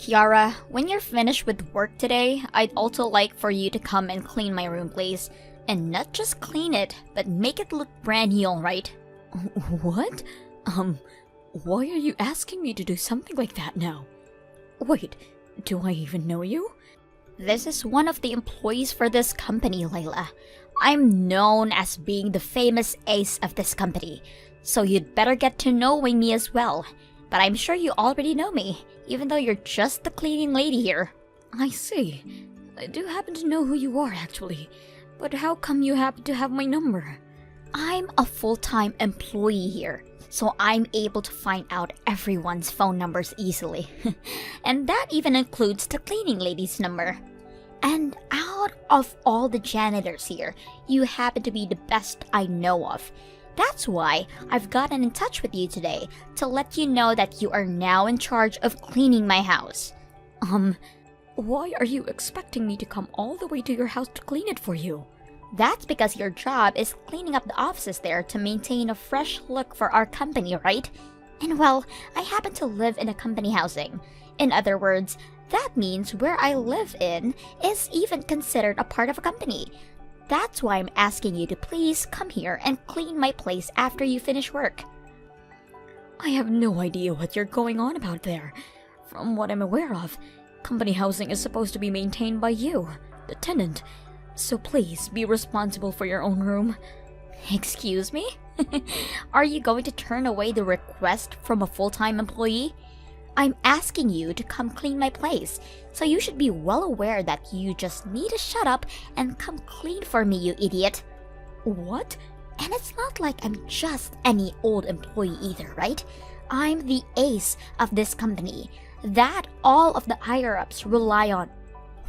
Kiara, when you're finished with work today, I'd also like for you to come and clean my room, please. And not just clean it, but make it look brand new, alright? What? Why are you asking me to do something like that now? Wait, do I even know you? This is one of the employees for this company, Layla. I'm known as being the famous ace of this company, so you'd better get to knowing me as well. But I'm sure you already know me, even though you're just the cleaning lady here. I see. I do happen to know who you are, actually. But how come you happen to have my number? I'm a full-time employee here, so I'm able to find out everyone's phone numbers easily. And that even includes the cleaning lady's number. And out of all the janitors here, you happen to be the best I know of. That's why I've gotten in touch with you today, to let you know that you are now in charge of cleaning my house. Why are you expecting me to come all the way to your house to clean it for you? That's because your job is cleaning up the offices there to maintain a fresh look for our company, right? And well, I happen to live in a company housing. In other words, that means where I live in is even considered a part of a company. That's why I'm asking you to please come here and clean my place after you finish work. I have no idea what you're going on about there. From what I'm aware of, company housing is supposed to be maintained by you, the tenant. So please be responsible for your own room. Excuse me? Are you going to turn away the request from a full-time employee? I'm asking you to come clean my place, so you should be well aware that you just need to shut up and come clean for me, you idiot. What? And it's not like I'm just any old employee either, right? I'm the ace of this company that all of the higher-ups rely on.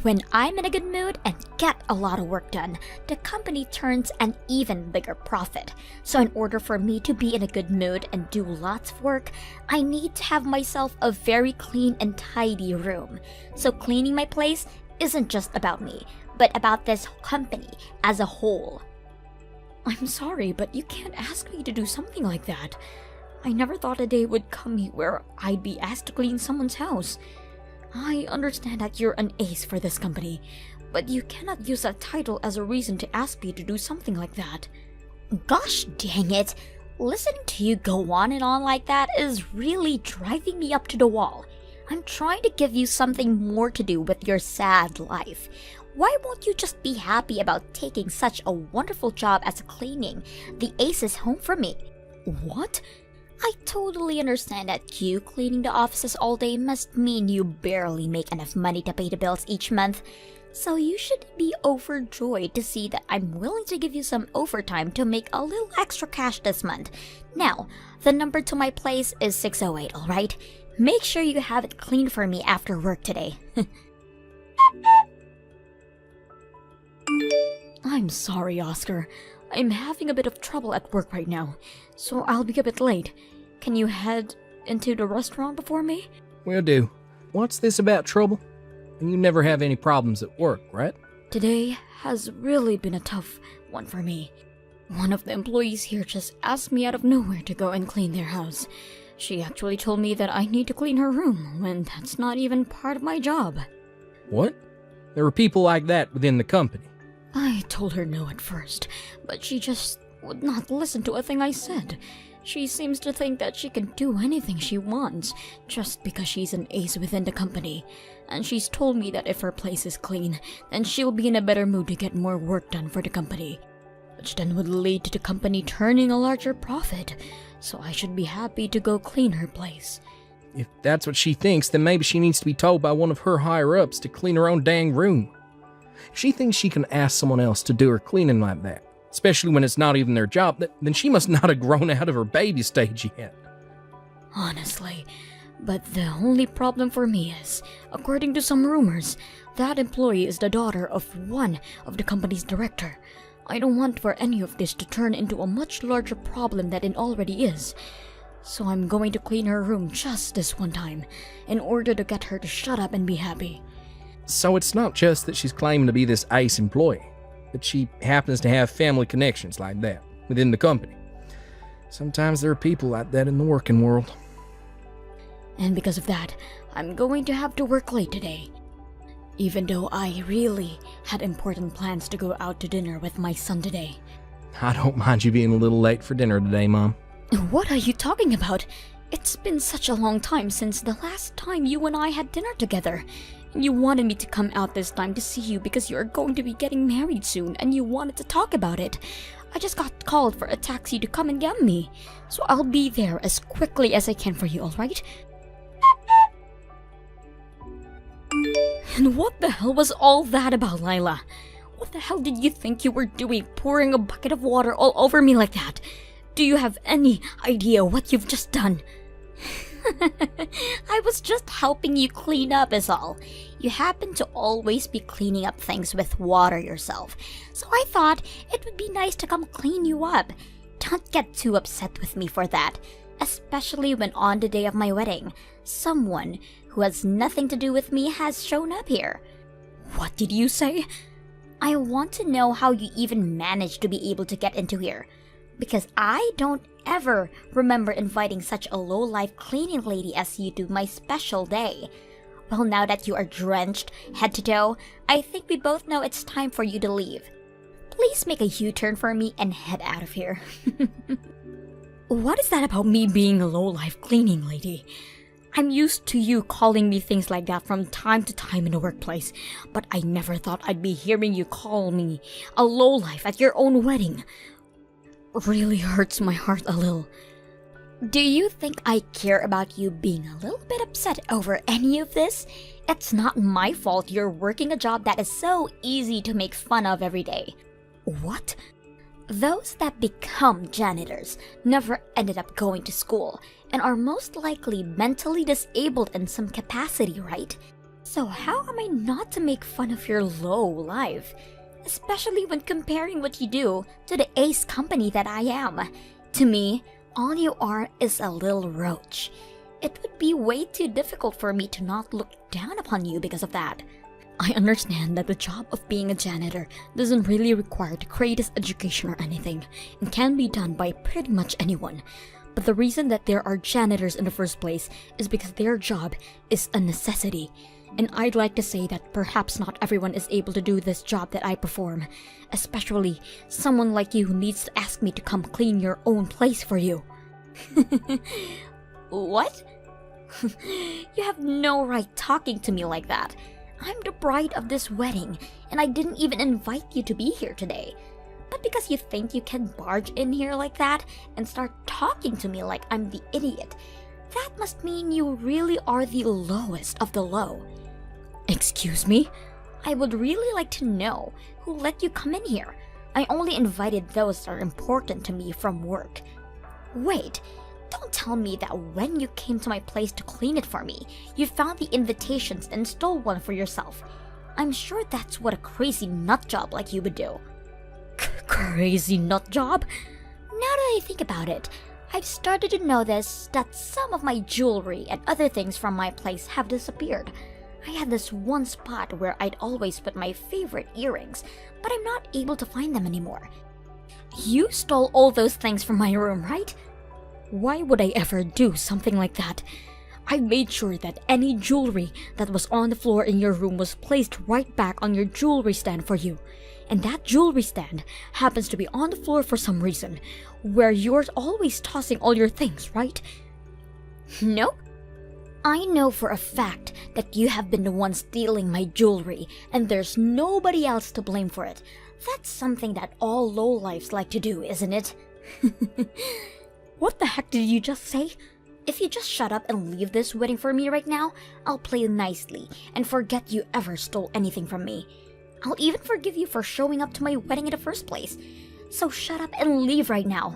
When I'm in a good mood and get a lot of work done, the company turns an even bigger profit. So in order for me to be in a good mood and do lots of work, I need to have myself a very clean and tidy room. So cleaning my place isn't just about me, but about this company as a whole. I'm sorry, but you can't ask me to do something like that. I never thought a day would come where I'd be asked to clean someone's house. I understand that you're an ace for this company, but you cannot use that title as a reason to ask me to do something like that. Gosh dang it! Listening to you go on and on like that is really driving me up to the wall. I'm trying to give you something more to do with your sad life. Why won't you just be happy about taking such a wonderful job as cleaning the ace's home for me? What? I totally understand that you cleaning the offices all day must mean you barely make enough money to pay the bills each month. So you should be overjoyed to see that I'm willing to give you some overtime to make a little extra cash this month. Now, the number to my place is 608, alright? Make sure you have it cleaned for me after work today. I'm sorry, Oscar. I'm having a bit of trouble at work right now, so I'll be a bit late. Can you head into the restaurant before me? Will do. What's this about trouble? You never have any problems at work, right? Today has really been a tough one for me. One of the employees here just asked me out of nowhere to go and clean their house. She actually told me that I need to clean her room, when that's not even part of my job. What? There are people like that within the company. I told her no at first, but she just would not listen to a thing I said. She seems to think that she can do anything she wants, just because she's an ace within the company. And she's told me that if her place is clean, then she'll be in a better mood to get more work done for the company. Which then would lead to the company turning a larger profit, so I should be happy to go clean her place. If that's what she thinks, then maybe she needs to be told by one of her higher-ups to clean her own dang room. If she thinks she can ask someone else to do her cleaning like that, especially when it's not even their job, then she must not have grown out of her baby stage yet. Honestly, but the only problem for me is, according to some rumors, that employee is the daughter of one of the company's director. I don't want for any of this to turn into a much larger problem than it already is. So I'm going to clean her room just this one time, in order to get her to shut up and be happy. So it's not just that she's claiming to be this ace employee, but she happens to have family connections like that within the company. Sometimes there are people like that in the working world. And because of that, I'm going to have to work late today. Even though I really had important plans to go out to dinner with my son today. I don't mind you being a little late for dinner today, Mom. What are you talking about? It's been such a long time since the last time you and I had dinner together. You wanted me to come out this time to see you because you are going to be getting married soon and you wanted to talk about it. I just got called for a taxi to come and get me. So I'll be there as quickly as I can for you, alright? And what the hell was all that about, Lila? What the hell did you think you were doing, pouring a bucket of water all over me like that? Do you have any idea what you've just done? I was just helping you clean up is all. You happen to always be cleaning up things with water yourself, so I thought it would be nice to come clean you up. Don't get too upset with me for that, especially when on the day of my wedding, someone who has nothing to do with me has shown up here. What did you say? I want to know how you even managed to be able to get into here, because I don't ever remember inviting such a low-life cleaning lady as you to my special day. Well, now that you are drenched head to toe, I think we both know it's time for you to leave. Please make a U-turn for me and head out of here. What is that about me being a low-life cleaning lady? I'm used to you calling me things like that from time to time in the workplace, but I never thought I'd be hearing you call me a lowlife at your own wedding. Really hurts my heart a little. Do you think I care about you being a little bit upset over any of this? It's not my fault you're working a job that is so easy to make fun of every day. What? Those that become janitors never ended up going to school and are most likely mentally disabled in some capacity, right? So how am I not to make fun of your low life? Especially when comparing what you do to the ace company that I am. To me, all you are is a little roach. It would be way too difficult for me to not look down upon you because of that. I understand that the job of being a janitor doesn't really require the greatest education or anything, and can be done by pretty much anyone. But the reason that there are janitors in the first place is because their job is a necessity. And I'd like to say that perhaps not everyone is able to do this job that I perform, especially someone like you who needs to ask me to come clean your own place for you. What? You have no right talking to me like that. I'm the bride of this wedding, and I didn't even invite you to be here today. But because you think you can barge in here like that and start talking to me like I'm the idiot, that must mean you really are the lowest of the low. Excuse me? I would really like to know who let you come in here. I only invited those that are important to me from work. Wait, don't tell me that when you came to my place to clean it for me, you found the invitations and stole one for yourself. I'm sure that's what a crazy nut job like you would do. Crazy nut job? Now that I think about it, I've started to notice that some of my jewelry and other things from my place have disappeared. I had this one spot where I'd always put my favorite earrings, but I'm not able to find them anymore. You stole all those things from my room, right? Why would I ever do something like that? I made sure that any jewelry that was on the floor in your room was placed right back on your jewelry stand for you. And that jewelry stand happens to be on the floor for some reason, where you're always tossing all your things, right? Nope. I know for a fact that you have been the one stealing my jewelry, and there's nobody else to blame for it. That's something that all lowlifes like to do, isn't it? What the heck did you just say? If you just shut up and leave this wedding for me right now, I'll play nicely and forget you ever stole anything from me. I'll even forgive you for showing up to my wedding in the first place. So shut up and leave right now.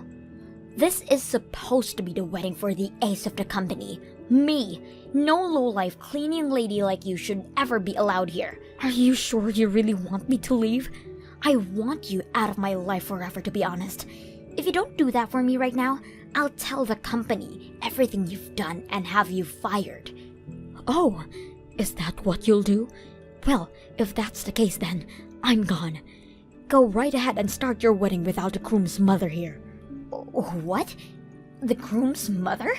This is supposed to be the wedding for the ace of the company. Me. No lowlife cleaning lady like you should ever be allowed here. Are you sure you really want me to leave? I want you out of my life forever, to be honest. If you don't do that for me right now, I'll tell the company everything you've done and have you fired. Oh, is that what you'll do? Well, if that's the case then, I'm gone. Go right ahead and start your wedding without the groom's mother here. What? The groom's mother?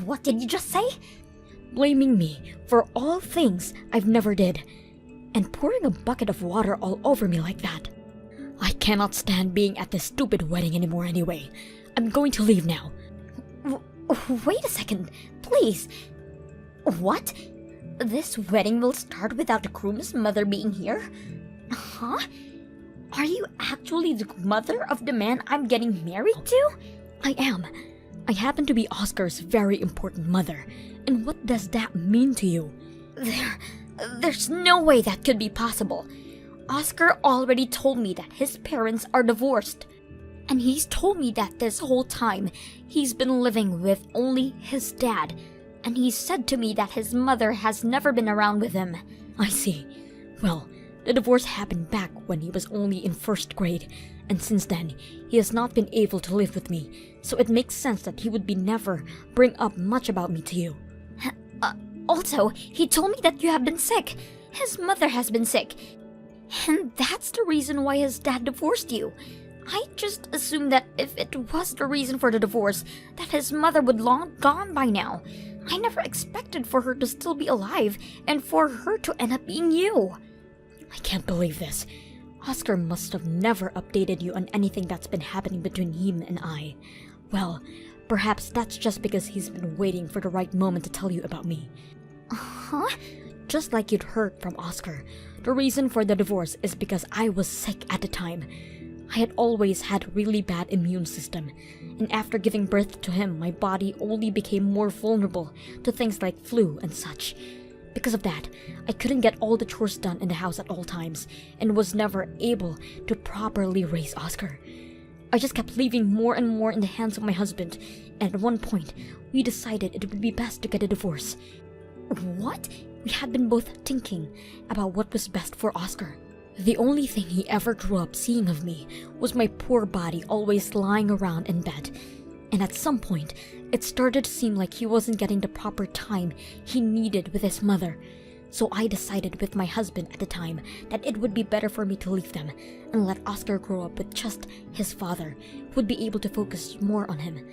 What did you just say? Blaming me for all things I've never did, and pouring a bucket of water all over me like that. I cannot stand being at this stupid wedding anymore anyway. I'm going to leave now. Wait a second, please. What? This wedding will start without the groom's mother being here? Huh? Are you actually the mother of the man I'm getting married to? I am. I happen to be Oscar's very important mother. And what does that mean to you? There's no way that could be possible. Oscar already told me that his parents are divorced. And he's told me that this whole time, he's been living with only his dad. And he said to me that his mother has never been around with him. I see. Well, the divorce happened back when he was only in first grade, and since then, he has not been able to live with me, so it makes sense that he would be never bring up much about me to you. Also, he told me that you have been sick. His mother has been sick. And that's the reason why his dad divorced you. I just assumed that if it was the reason for the divorce, that his mother would long gone by now. I never expected for her to still be alive and for her to end up being you. I can't believe this. Oscar must have never updated you on anything that's been happening between him and I. Well, perhaps that's just because he's been waiting for the right moment to tell you about me. Huh? Just like you'd heard from Oscar, the reason for the divorce is because I was sick at the time. I had always had a really bad immune system, and after giving birth to him, my body only became more vulnerable to things like flu and such. Because of that, I couldn't get all the chores done in the house at all times, and was never able to properly raise Oscar. I just kept leaving more and more in the hands of my husband, and at one point, we decided it would be best to get a divorce. What? We had been both thinking about what was best for Oscar. The only thing he ever grew up seeing of me was my poor body always lying around in bed. And at some point, it started to seem like he wasn't getting the proper time he needed with his mother. So I decided with my husband at the time that it would be better for me to leave them and let Oscar grow up with just his father, who would be able to focus more on him.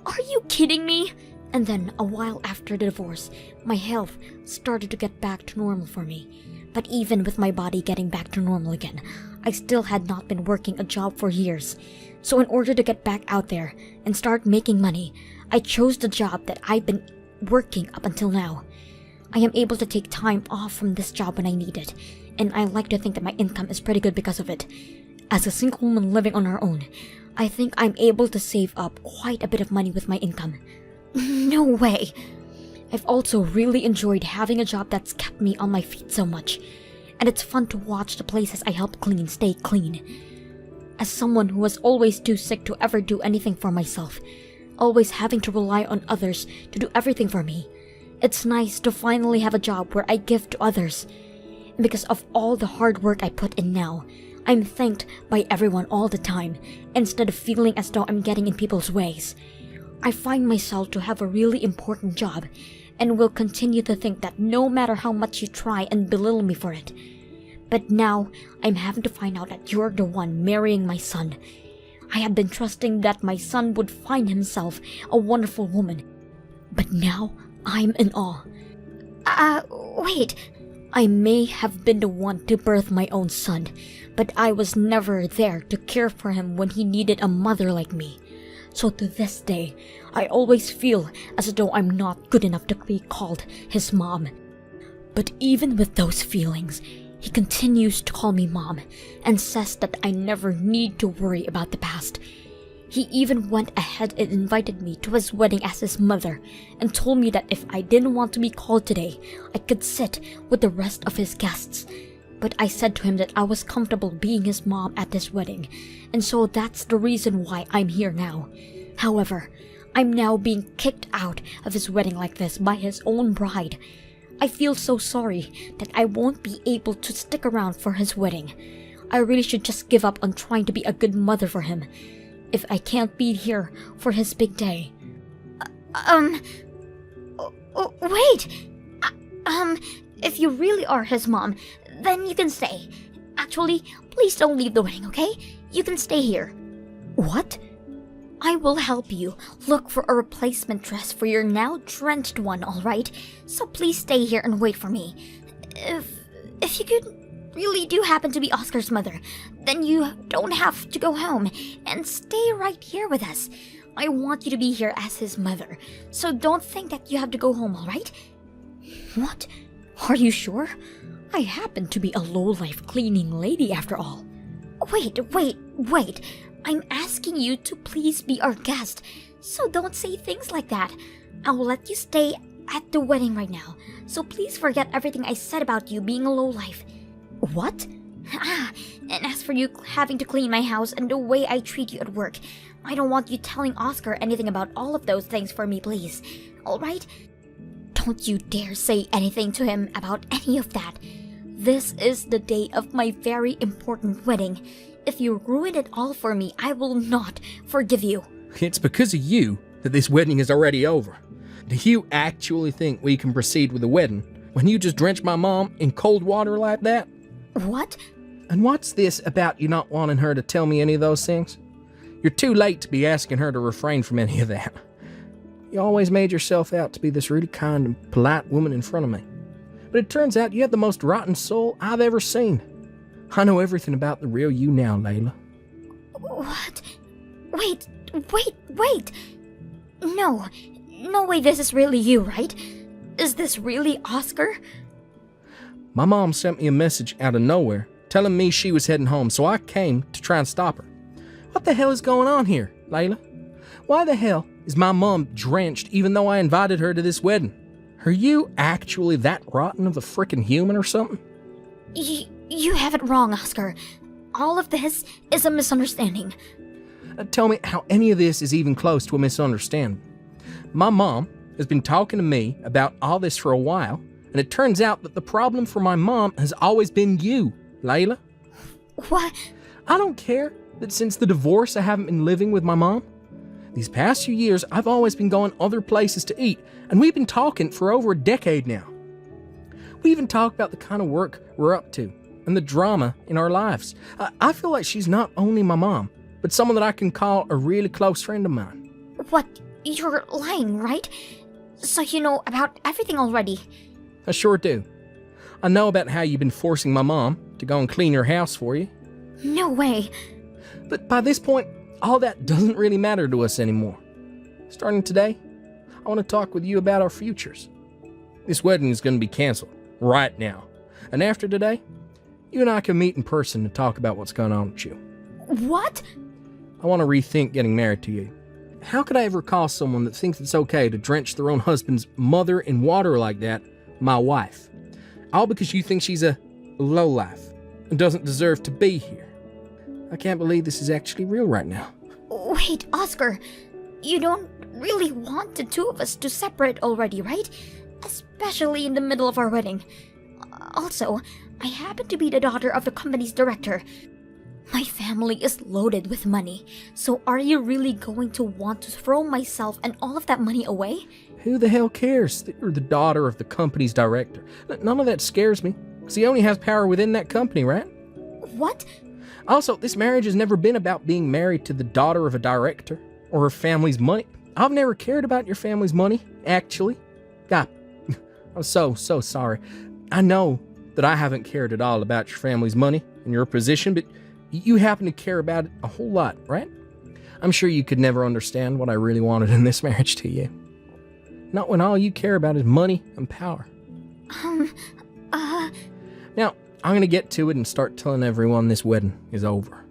Are you kidding me? And then, a while after the divorce, my health started to get back to normal for me. But even with my body getting back to normal again, I still had not been working a job for years. So in order to get back out there and start making money, I chose the job that I've been working up until now. I am able to take time off from this job when I need it, and I like to think that my income is pretty good because of it. As a single woman living on her own, I think I'm able to save up quite a bit of money with my income. No way. I've also really enjoyed having a job that's kept me on my feet so much, and it's fun to watch the places I help clean stay clean. As someone who was always too sick to ever do anything for myself, always having to rely on others to do everything for me, it's nice to finally have a job where I give to others. Because of all the hard work I put in now, I'm thanked by everyone all the time, instead of feeling as though I'm getting in people's ways. I find myself to have a really important job, and will continue to think that no matter how much you try and belittle me for it. But now, I'm having to find out that you're the one marrying my son. I have been trusting that my son would find himself a wonderful woman. But now, I'm in awe. Wait. I may have been the one to birth my own son, but I was never there to care for him when he needed a mother like me. So to this day, I always feel as though I'm not good enough to be called his mom. But even with those feelings, he continues to call me mom and says that I never need to worry about the past. He even went ahead and invited me to his wedding as his mother and told me that if I didn't want to be called today, I could sit with the rest of his guests. But I said to him that I was comfortable being his mom at this wedding, and so that's the reason why I'm here now. However, I'm now being kicked out of his wedding like this by his own bride. I feel so sorry that I won't be able to stick around for his wedding. I really should just give up on trying to be a good mother for him, if I can't be here for his big day. Wait! If you really are his mom, then you can stay. Actually, please don't leave the wedding, okay? You can stay here. What? I will help you look for a replacement dress for your now drenched one, alright? So please stay here and wait for me. If you could really do happen to be Oscar's mother, then you don't have to go home and stay right here with us. I want you to be here as his mother, so don't think that you have to go home, alright? What? Are you sure? I happen to be a low-life cleaning lady after all. Wait. I'm asking you to please be our guest, so don't say things like that. I will let you stay at the wedding right now, so please forget everything I said about you being a lowlife. What? And as for you having to clean my house and the way I treat you at work, I don't want you telling Oscar anything about all of those things for me, please. Alright? Don't you dare say anything to him about any of that. This is the day of my very important wedding. If you ruin it all for me, I will not forgive you. It's because of you that this wedding is already over. Do you actually think we can proceed with the wedding when you just drench my mom in cold water like that? What? And what's this about you not wanting her to tell me any of those things? You're too late to be asking her to refrain from any of that. You always made yourself out to be this really kind and polite woman in front of me. But it turns out you have the most rotten soul I've ever seen. I know everything about the real you now, Layla. What? Wait. No way this is really you, right? Is this really Oscar? My mom sent me a message out of nowhere telling me she was heading home, so I came to try and stop her. What the hell is going on here, Layla? Why the hell is my mom drenched even though I invited her to this wedding? Are you actually that rotten of a frickin' human or something? You have it wrong, Oscar. All of this is a misunderstanding. Tell me how any of this is even close to a misunderstanding. My mom has been talking to me about all this for a while, and it turns out that the problem for my mom has always been you, Layla. What? I don't care that since the divorce I haven't been living with my mom. These past few years, I've always been going other places to eat, and we've been talking for over a decade now. We even talk about the kind of work we're up to and the drama in our lives. I feel like she's not only my mom, but someone that I can call a really close friend of mine. What? You're lying, right? So you know about everything already. I sure do. I know about how you've been forcing my mom to go and clean your house for you. No way. But by this point, all that doesn't really matter to us anymore. Starting today, I want to talk with you about our futures. This wedding is going to be canceled right now. And after today, you and I can meet in person to talk about what's going on with you. What? I want to rethink getting married to you. How could I ever call someone that thinks it's okay to drench their own husband's mother in water like that my wife? All because you think she's a lowlife and doesn't deserve to be here. I can't believe this is actually real right now. Wait, Oscar. You don't really want the two of us to separate already, right? Especially in the middle of our wedding. Also, I happen to be the daughter of the company's director. My family is loaded with money, so are you really going to want to throw myself and all of that money away? Who the hell cares that you're the daughter of the company's director? None of that scares me, because he only has power within that company, right? What? Also, this marriage has never been about being married to the daughter of a director or her family's money. I've never cared about your family's money, actually. God, I'm so sorry. I know that I haven't cared at all about your family's money and your position, but you happen to care about it a whole lot, right? I'm sure you could never understand what I really wanted in this marriage to you. Not when all you care about is money and power. Now, I'm gonna get to it and start telling everyone this wedding is over.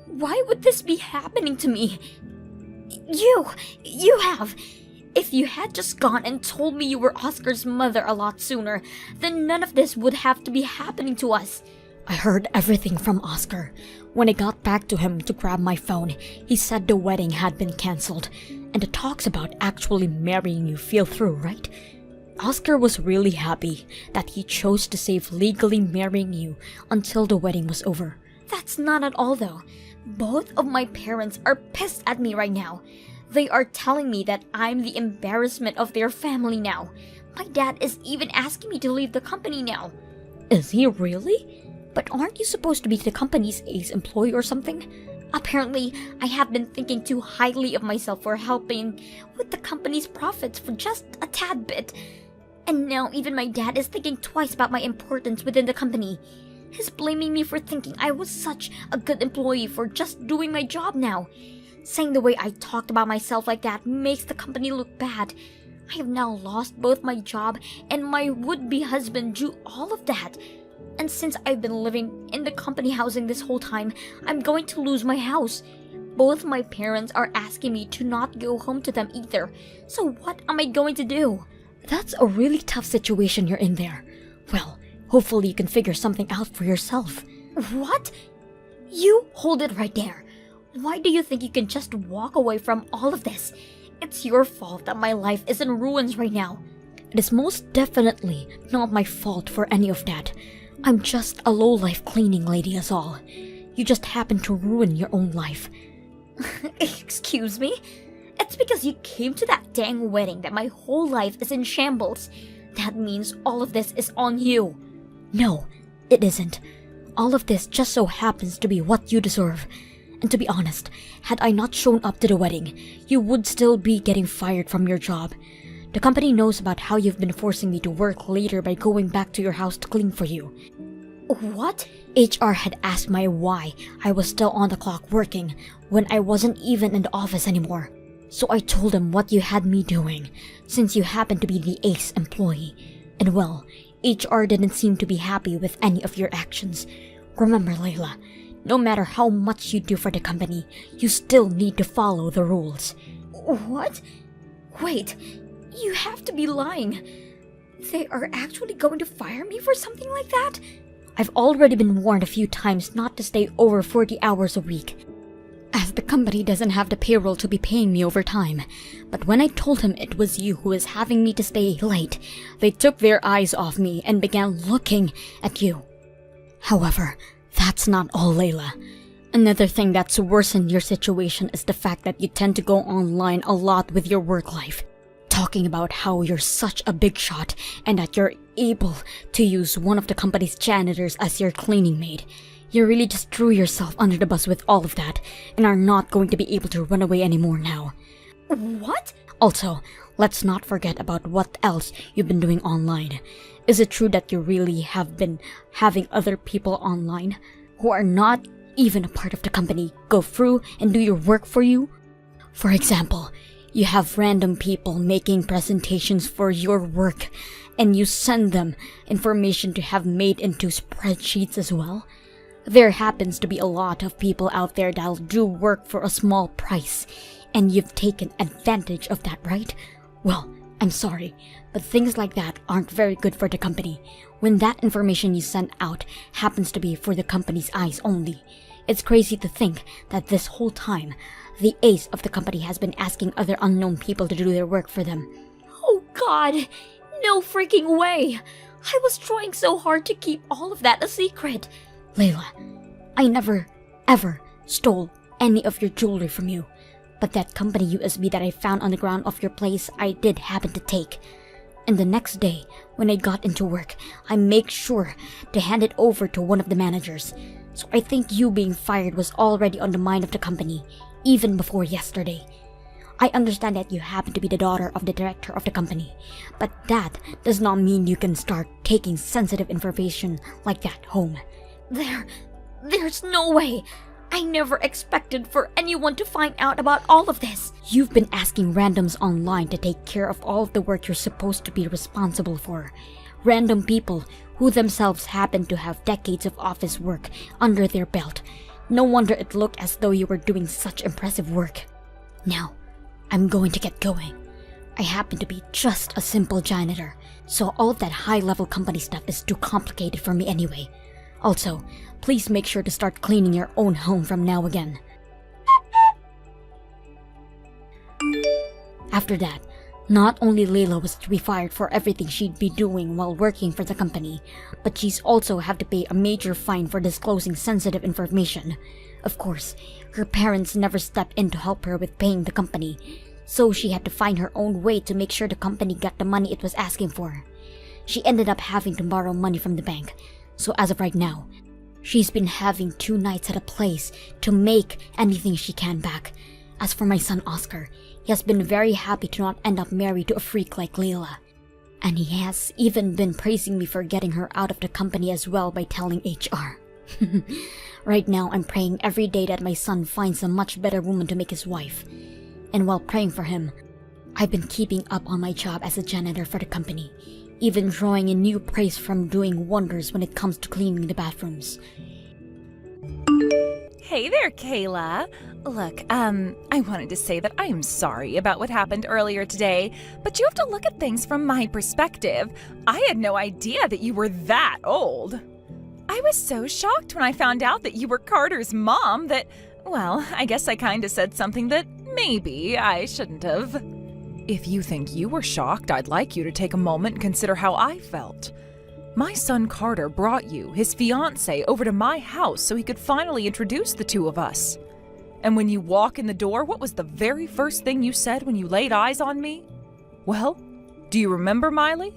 Why would this be happening to me? You have. If you had just gone and told me you were Oscar's mother a lot sooner, then none of this would have to be happening to us. I heard everything from Oscar. When I got back to him to grab my phone, he said the wedding had been cancelled, and the talks about actually marrying you fell through, right? Oscar was really happy that he chose to save legally marrying you until the wedding was over. That's not at all though. Both of my parents are pissed at me right now. They are telling me that I'm the embarrassment of their family now. My dad is even asking me to leave the company now. Is he really? But aren't you supposed to be the company's ace employee or something? Apparently, I have been thinking too highly of myself for helping with the company's profits for just a tad bit. And now even my dad is thinking twice about my importance within the company. He's blaming me for thinking I was such a good employee for just doing my job now. Saying the way I talked about myself like that makes the company look bad. I have now lost both my job and my would-be husband due all of that. And since I've been living in the company housing this whole time, I'm going to lose my house. Both my parents are asking me to not go home to them either. So what am I going to do? That's a really tough situation you're in there. Well, hopefully you can figure something out for yourself. What? You hold it right there. Why do you think you can just walk away from all of this? It's your fault that my life is in ruins right now. It is most definitely not my fault for any of that. I'm just a low-life cleaning lady is all. You just happen to ruin your own life. Excuse me? It's because you came to that dang wedding that my whole life is in shambles. That means all of this is on you. No, it isn't. All of this just so happens to be what you deserve. And to be honest, had I not shown up to the wedding, you would still be getting fired from your job. The company knows about how you've been forcing me to work later by going back to your house to clean for you. What? HR had asked me why I was still on the clock working when I wasn't even in the office anymore. So I told them what you had me doing, since you happened to be the ace employee. And well, HR didn't seem to be happy with any of your actions. Remember, Layla, no matter how much you do for the company, you still need to follow the rules. What? Wait, you have to be lying. They are actually going to fire me for something like that? I've already been warned a few times not to stay over 40 hours a week, as the company doesn't have the payroll to be paying me overtime. But when I told him it was you who was having me to stay late, they took their eyes off me and began looking at you. However, that's not all, Layla. Another thing that's worsened your situation is the fact that you tend to go online a lot with your work life, talking about how you're such a big shot and that you're able to use one of the company's janitors as your cleaning maid. You really just threw yourself under the bus with all of that and are not going to be able to run away anymore now. What? Also, let's not forget about what else you've been doing online. Is it true that you really have been having other people online who are not even a part of the company go through and do your work for you? For example, you have random people making presentations for your work and you send them information to have made into spreadsheets as well. There happens to be a lot of people out there that'll do work for a small price, and you've taken advantage of that, right? Well, I'm sorry, but things like that aren't very good for the company. When that information you send out happens to be for the company's eyes only, it's crazy to think that this whole time, the ace of the company has been asking other unknown people to do their work for them. Oh God, no freaking way! I was trying so hard to keep all of that a secret. Layla, I never, ever stole any of your jewelry from you. But that company USB that I found on the ground of your place, I did happen to take. And the next day, when I got into work, I made sure to hand it over to one of the managers. So I think you being fired was already on the mind of the company, even before yesterday. I understand that you happen to be the daughter of the director of the company, but that does not mean you can start taking sensitive information like that home. There's no way. I never expected for anyone to find out about all of this. You've been asking randoms online to take care of all of the work you're supposed to be responsible for. Random people who themselves happen to have decades of office work under their belt. No wonder it looked as though you were doing such impressive work. Now, I'm going to get going. I happen to be just a simple janitor, so all of that high-level company stuff is too complicated for me anyway. Also, please make sure to start cleaning your own home from now again. After that, not only Layla was to be fired for everything she'd be doing while working for the company, but she's also have to pay a major fine for disclosing sensitive information. Of course, her parents never stepped in to help her with paying the company, so she had to find her own way to make sure the company got the money it was asking for. She ended up having to borrow money from the bank. So as of right now, She's been having 2 nights at a place to make anything she can back. As for my son Oscar, he has been very happy to not end up married to a freak like Layla. And he has even been praising me for getting her out of the company as well by telling HR. Right now, I'm praying every day that my son finds a much better woman to make his wife. And while praying for him, I've been keeping up on my job as a janitor for the company, even drawing in new praise from doing wonders when it comes to cleaning the bathrooms. Hey there, Kayla. Look, I wanted to say that I am sorry about what happened earlier today, but you have to look at things from my perspective. I had no idea that you were that old. I was so shocked when I found out that you were Carter's mom that, well, I guess I kinda said something that maybe I shouldn't have. If you think you were shocked, I'd like you to take a moment and consider how I felt. My son Carter brought you, his fiancée, over to my house so he could finally introduce the two of us. And when you walk in the door, what was the very first thing you said when you laid eyes on me? Well, do you remember, Miley?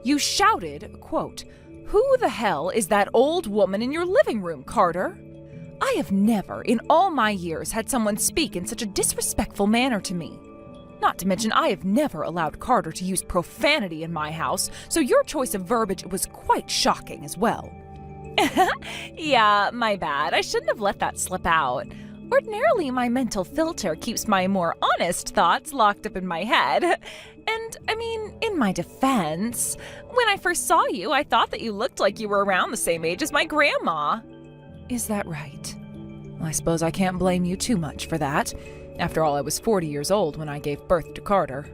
You shouted, quote, "Who the hell is that old woman in your living room, Carter?" I have never, in all my years, had someone speak in such a disrespectful manner to me. Not to mention, I have never allowed Carter to use profanity in my house, so your choice of verbiage was quite shocking as well. Yeah, my bad. I shouldn't have let that slip out. Ordinarily, my mental filter keeps my more honest thoughts locked up in my head. And, I mean, in my defense, when I first saw you, I thought that you looked like you were around the same age as my grandma. Is that right? I suppose I can't blame you too much for that. After all, I was 40 years old when I gave birth to Carter.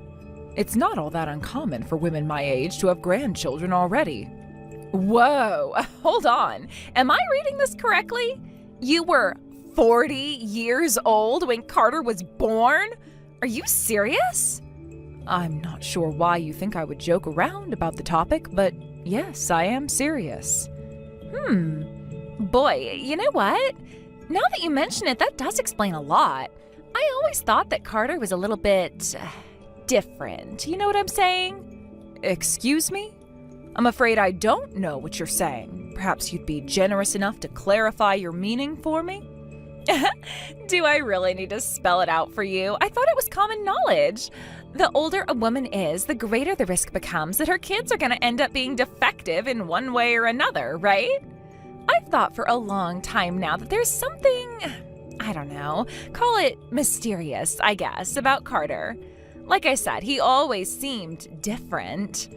It's not all that uncommon for women my age to have grandchildren already. Whoa, hold on. Am I reading this correctly? You were 40 years old when Carter was born? Are you serious? I'm not sure why you think I would joke around about the topic, but yes, I am serious. Boy, you know what? Now that you mention it, that does explain a lot. I always thought that Carter was a little bit different. You know what I'm saying? Excuse me? I'm afraid I don't know what you're saying. Perhaps you'd be generous enough to clarify your meaning for me? Do I really need to spell it out for you? I thought it was common knowledge. The older a woman is, the greater the risk becomes that her kids are going to end up being defective in one way or another, right? I've thought for a long time now that there's something, I don't know, call it mysterious, I guess, about Carter. Like I said, he always seemed different.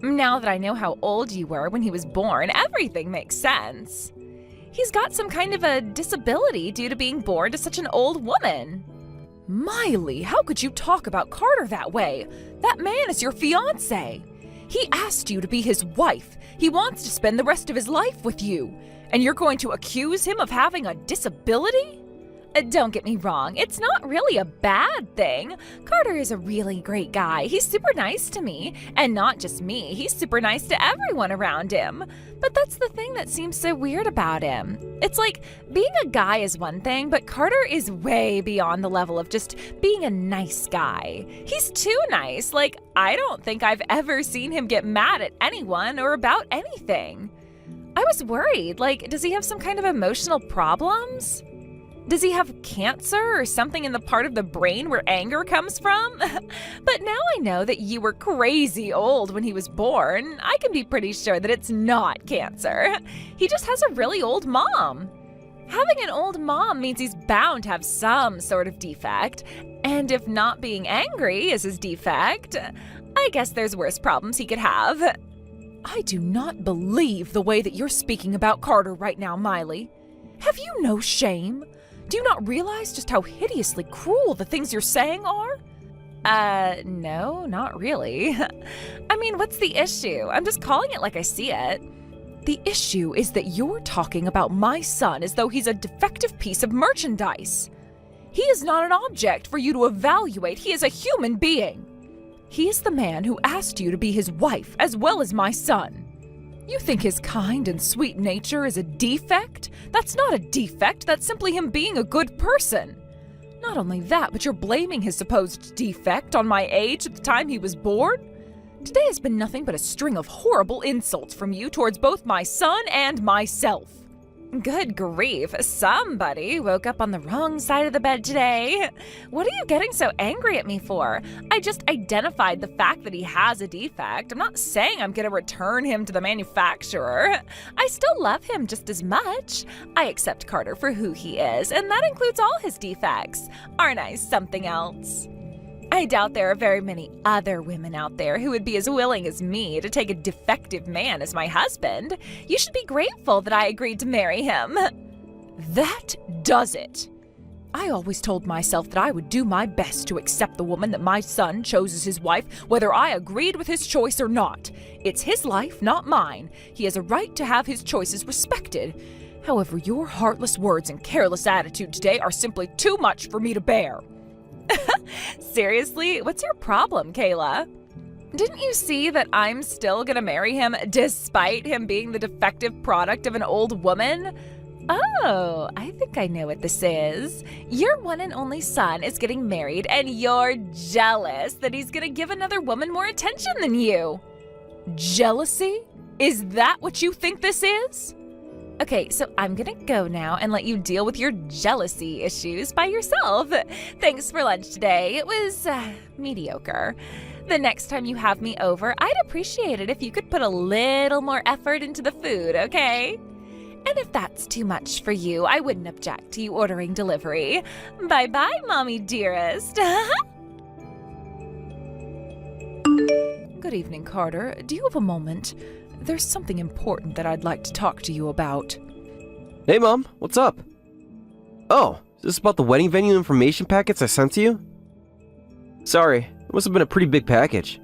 Now that I know how old you were when he was born, everything makes sense. He's got some kind of a disability due to being born to such an old woman. Miley, how could you talk about Carter that way? That man is your fiancé. He asked you to be his wife. He wants to spend the rest of his life with you. And you're going to accuse him of having a disability? Don't get me wrong, it's not really a bad thing. Carter is a really great guy. He's super nice to me. And not just me, he's super nice to everyone around him. But that's the thing that seems so weird about him. It's like, being a guy is one thing, but Carter is way beyond the level of just being a nice guy. He's too nice. Like, I don't think I've ever seen him get mad at anyone or about anything. I was worried, like, does he have some kind of emotional problems? Does he have cancer or something in the part of the brain where anger comes from? But now I know that you were crazy old when he was born. I can be pretty sure that it's not cancer. He just has a really old mom. Having an old mom means he's bound to have some sort of defect. And if not being angry is his defect, I guess there's worse problems he could have. I do not believe the way that you're speaking about Carter right now, Miley. Have you no shame? Do you not realize just how hideously cruel the things you're saying are? No, not really. I mean, what's the issue? I'm just calling it like I see it. The issue is that you're talking about my son as though he's a defective piece of merchandise. He is not an object for you to evaluate. He is a human being. He is the man who asked you to be his wife as well as my son. You think his kind and sweet nature is a defect? That's not a defect, that's simply him being a good person. Not only that, but you're blaming his supposed defect on my age at the time he was born? Today has been nothing but a string of horrible insults from you towards both my son and myself. Good grief, somebody woke up on the wrong side of the bed today. What are you getting so angry at me for? I just identified the fact that he has a defect. I'm not saying I'm gonna return him to the manufacturer. I still love him just as much. I accept Carter for who he is, and that includes all his defects. Aren't I something else? I doubt there are very many other women out there who would be as willing as me to take a defective man as my husband. You should be grateful that I agreed to marry him. That does it. I always told myself that I would do my best to accept the woman that my son chose as his wife, whether I agreed with his choice or not. It's his life, not mine. He has a right to have his choices respected. However, your heartless words and careless attitude today are simply too much for me to bear. Seriously, what's your problem, Kayla? Didn't you see that I'm still gonna marry him despite him being the defective product of an old woman? Oh, I think I know what this is. Your one and only son is getting married and you're jealous that he's gonna give another woman more attention than you. Jealousy? Is that what you think this is? Okay, so I'm gonna go now and let you deal with your jealousy issues by yourself. Thanks for lunch today. It was mediocre. The next time you have me over, I'd appreciate it if you could put a little more effort into the food, okay? And if that's too much for you, I wouldn't object to you ordering delivery. Bye-bye, mommy dearest. Good evening, Carter. Do you have a moment? There's something important that I'd like to talk to you about. Hey, Mom. What's up? Oh, is this about the wedding venue information packets I sent to you? Sorry, it must have been a pretty big package.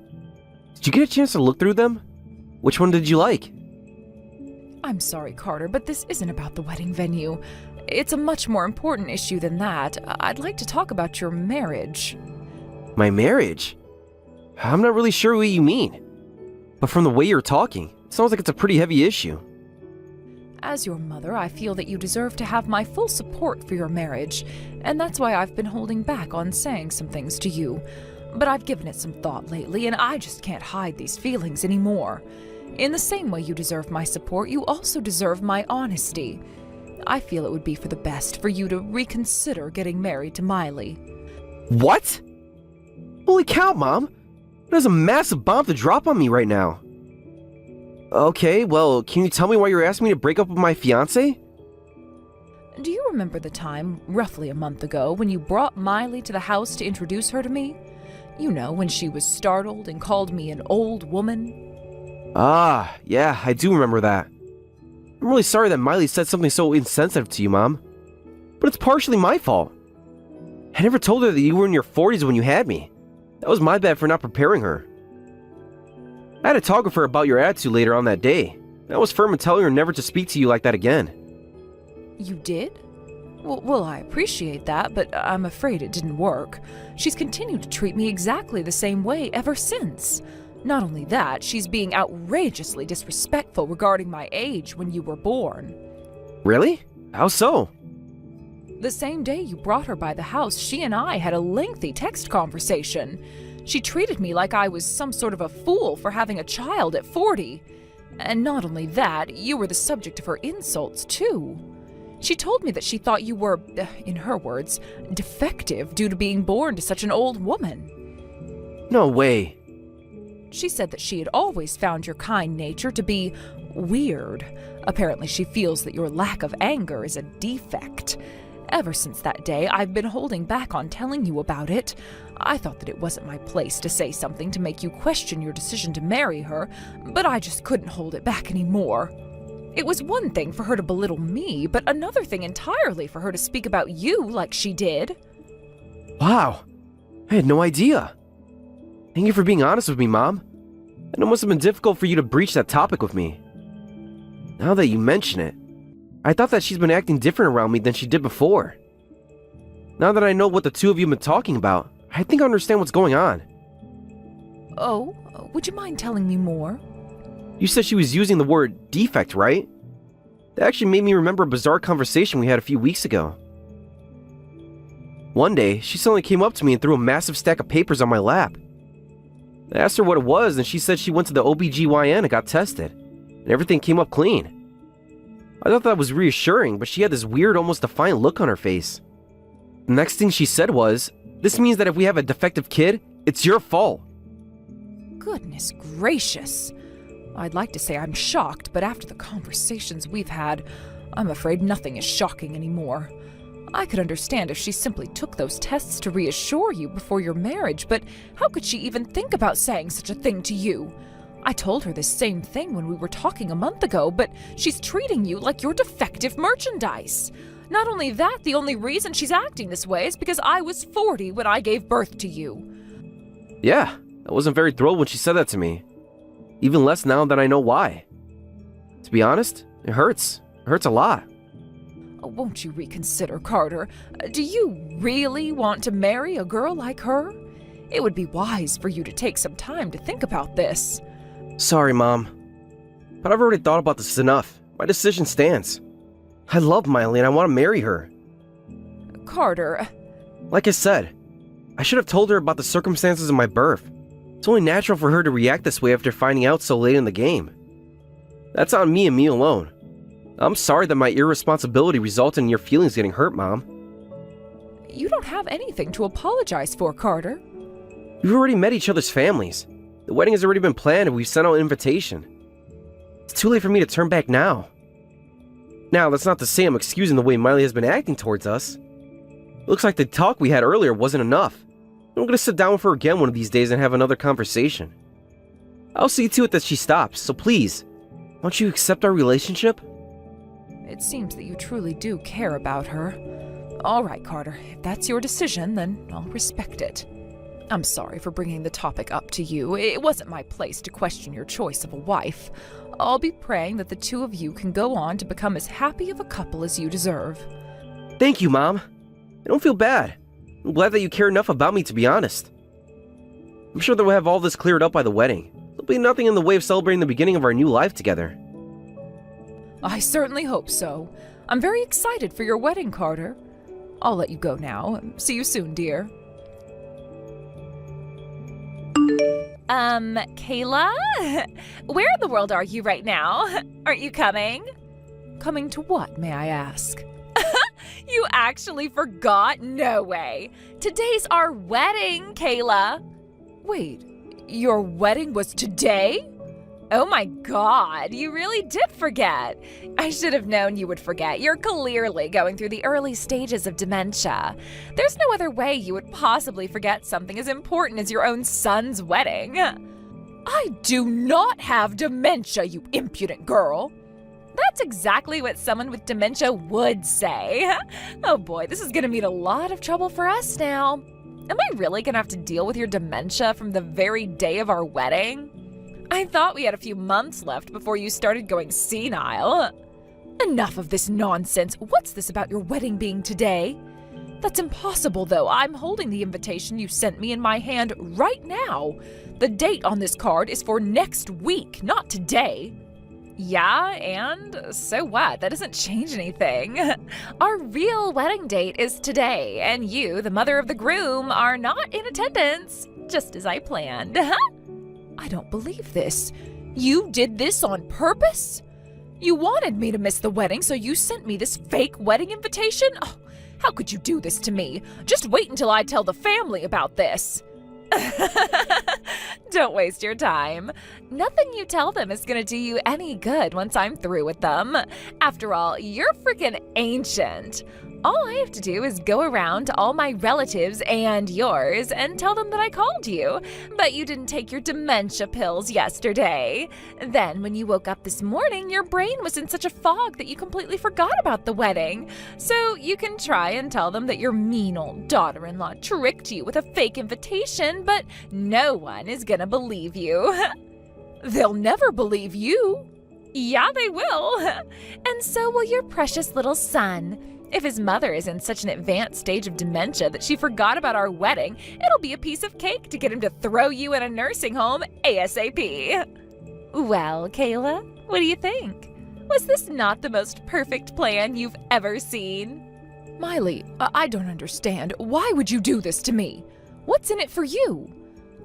Did you get a chance to look through them? Which one did you like? I'm sorry, Carter, but this isn't about the wedding venue. It's a much more important issue than that. I'd like to talk about your marriage. My marriage? I'm not really sure what you mean. But from the way you're talking, it sounds like it's a pretty heavy issue. As your mother, I feel that you deserve to have my full support for your marriage, and that's why I've been holding back on saying some things to you. But I've given it some thought lately, and I just can't hide these feelings anymore. In the same way you deserve my support, you also deserve my honesty. I feel it would be for the best for you to reconsider getting married to Miley. What? Holy cow, Mom! There's a massive bomb to drop on me right now. Okay, well, can you tell me why you're asking me to break up with my fiancé? Do you remember the time, roughly a month ago, when you brought Miley to the house to introduce her to me? You know, when she was startled and called me an old woman? Ah, yeah, I do remember that. I'm really sorry that Miley said something so insensitive to you, Mom. But it's partially my fault. I never told her that you were in your 40s when you had me. That was my bad for not preparing her. I had to talk with her about your attitude later on that day. I was firm in telling her never to speak to you like that again. You did? Well, I appreciate that, but I'm afraid it didn't work. She's continued to treat me exactly the same way ever since. Not only that, she's being outrageously disrespectful regarding my age when you were born. Really? How so? The same day you brought her by the house, she and I had a lengthy text conversation. She treated me like I was some sort of a fool for having a child at 40. And not only that, you were the subject of her insults, too. She told me that she thought you were, in her words, defective due to being born to such an old woman. No way. She said that she had always found your kind nature to be weird. Apparently she feels that your lack of anger is a defect. Ever since that day, I've been holding back on telling you about it. I thought that it wasn't my place to say something to make you question your decision to marry her, but I just couldn't hold it back anymore. It was one thing for her to belittle me, but another thing entirely for her to speak about you like she did. Wow. I had no idea. Thank you for being honest with me, Mom. I know it must have been difficult for you to breach that topic with me. Now that you mention it, I thought that she's been acting different around me than she did before. Now that I know what the two of you have been talking about, I think I understand what's going on. Oh, would you mind telling me more? You said she was using the word defect, right? That actually made me remember a bizarre conversation we had a few weeks ago. One day, she suddenly came up to me and threw a massive stack of papers on my lap. I asked her what it was, and she said she went to the OBGYN and got tested, and everything came up clean. I thought that was reassuring, but she had this weird, almost defiant look on her face. The next thing she said was, "This means that if we have a defective kid, it's your fault." Goodness gracious. I'd like to say I'm shocked, but after the conversations we've had, I'm afraid nothing is shocking anymore. I could understand if she simply took those tests to reassure you before your marriage, but how could she even think about saying such a thing to you? I told her this same thing when we were talking a month ago, but she's treating you like you're defective merchandise. Not only that, the only reason she's acting this way is because I was 40 when I gave birth to you. Yeah, I wasn't very thrilled when she said that to me. Even less now that I know why. To be honest, it hurts. It hurts a lot. Won't you reconsider, Carter? Do you really want to marry a girl like her? It would be wise for you to take some time to think about this. Sorry, Mom. But I've already thought about this enough. My decision stands. I love Miley and I want to marry her. Carter. Like I said, I should have told her about the circumstances of my birth. It's only natural for her to react this way after finding out so late in the game. That's on me and me alone. I'm sorry that my irresponsibility resulted in your feelings getting hurt, Mom. You don't have anything to apologize for, Carter. We've already met each other's families. The wedding has already been planned and we've sent out an invitation. It's too late for me to turn back now. Now, that's not to say I'm excusing the way Miley has been acting towards us. It looks like the talk we had earlier wasn't enough. I'm gonna sit down with her again one of these days and have another conversation. I'll see to it that she stops, so please, won't you accept our relationship? It seems that you truly do care about her. All right, Carter, if that's your decision, then I'll respect it. I'm sorry for bringing the topic up to you. It wasn't my place to question your choice of a wife. I'll be praying that the two of you can go on to become as happy of a couple as you deserve. Thank you, Mom. I don't feel bad. I'm glad that you care enough about me to be honest. I'm sure that we'll have all this cleared up by the wedding. There'll be nothing in the way of celebrating the beginning of our new life together. I certainly hope so. I'm very excited for your wedding, Carter. I'll let you go now. See you soon, dear. Kayla? Where in the world are you right now? Aren't you coming? Coming to what, may I ask? You actually forgot? No way. Today's our wedding, Kayla. Wait, your wedding was today? Oh my God, you really did forget. I should have known you would forget. You're clearly going through the early stages of dementia. There's no other way you would possibly forget something as important as your own son's wedding. I do not have dementia, you impudent girl. That's exactly what someone with dementia would say. Oh boy, this is gonna mean a lot of trouble for us now. Am I really gonna have to deal with your dementia from the very day of our wedding? I thought we had a few months left before you started going senile. Enough of this nonsense. What's this about your wedding being today? That's impossible, though. I'm holding the invitation you sent me in my hand right now. The date on this card is for next week, not today. Yeah, and so what? That doesn't change anything. Our real wedding date is today, and you, the mother of the groom, are not in attendance, just as I planned. I don't believe this. You did this on purpose? You wanted me to miss the wedding, so you sent me this fake wedding invitation? Oh, how could you do this to me? Just wait until I tell the family about this. Don't waste your time. Nothing you tell them is gonna do you any good once I'm through with them. After all, you're freaking ancient. All I have to do is go around to all my relatives and yours and tell them that I called you, but you didn't take your dementia pills yesterday. Then when you woke up this morning, your brain was in such a fog that you completely forgot about the wedding. So you can try and tell them that your mean old daughter-in-law tricked you with a fake invitation, but no one is gonna believe you. They'll never believe you. Yeah, they will. And so will your precious little son. If his mother is in such an advanced stage of dementia that she forgot about our wedding, it'll be a piece of cake to get him to throw you in a nursing home ASAP. Well, Kayla, what do you think? Was this not the most perfect plan you've ever seen? Miley, I don't understand. Why would you do this to me? What's in it for you?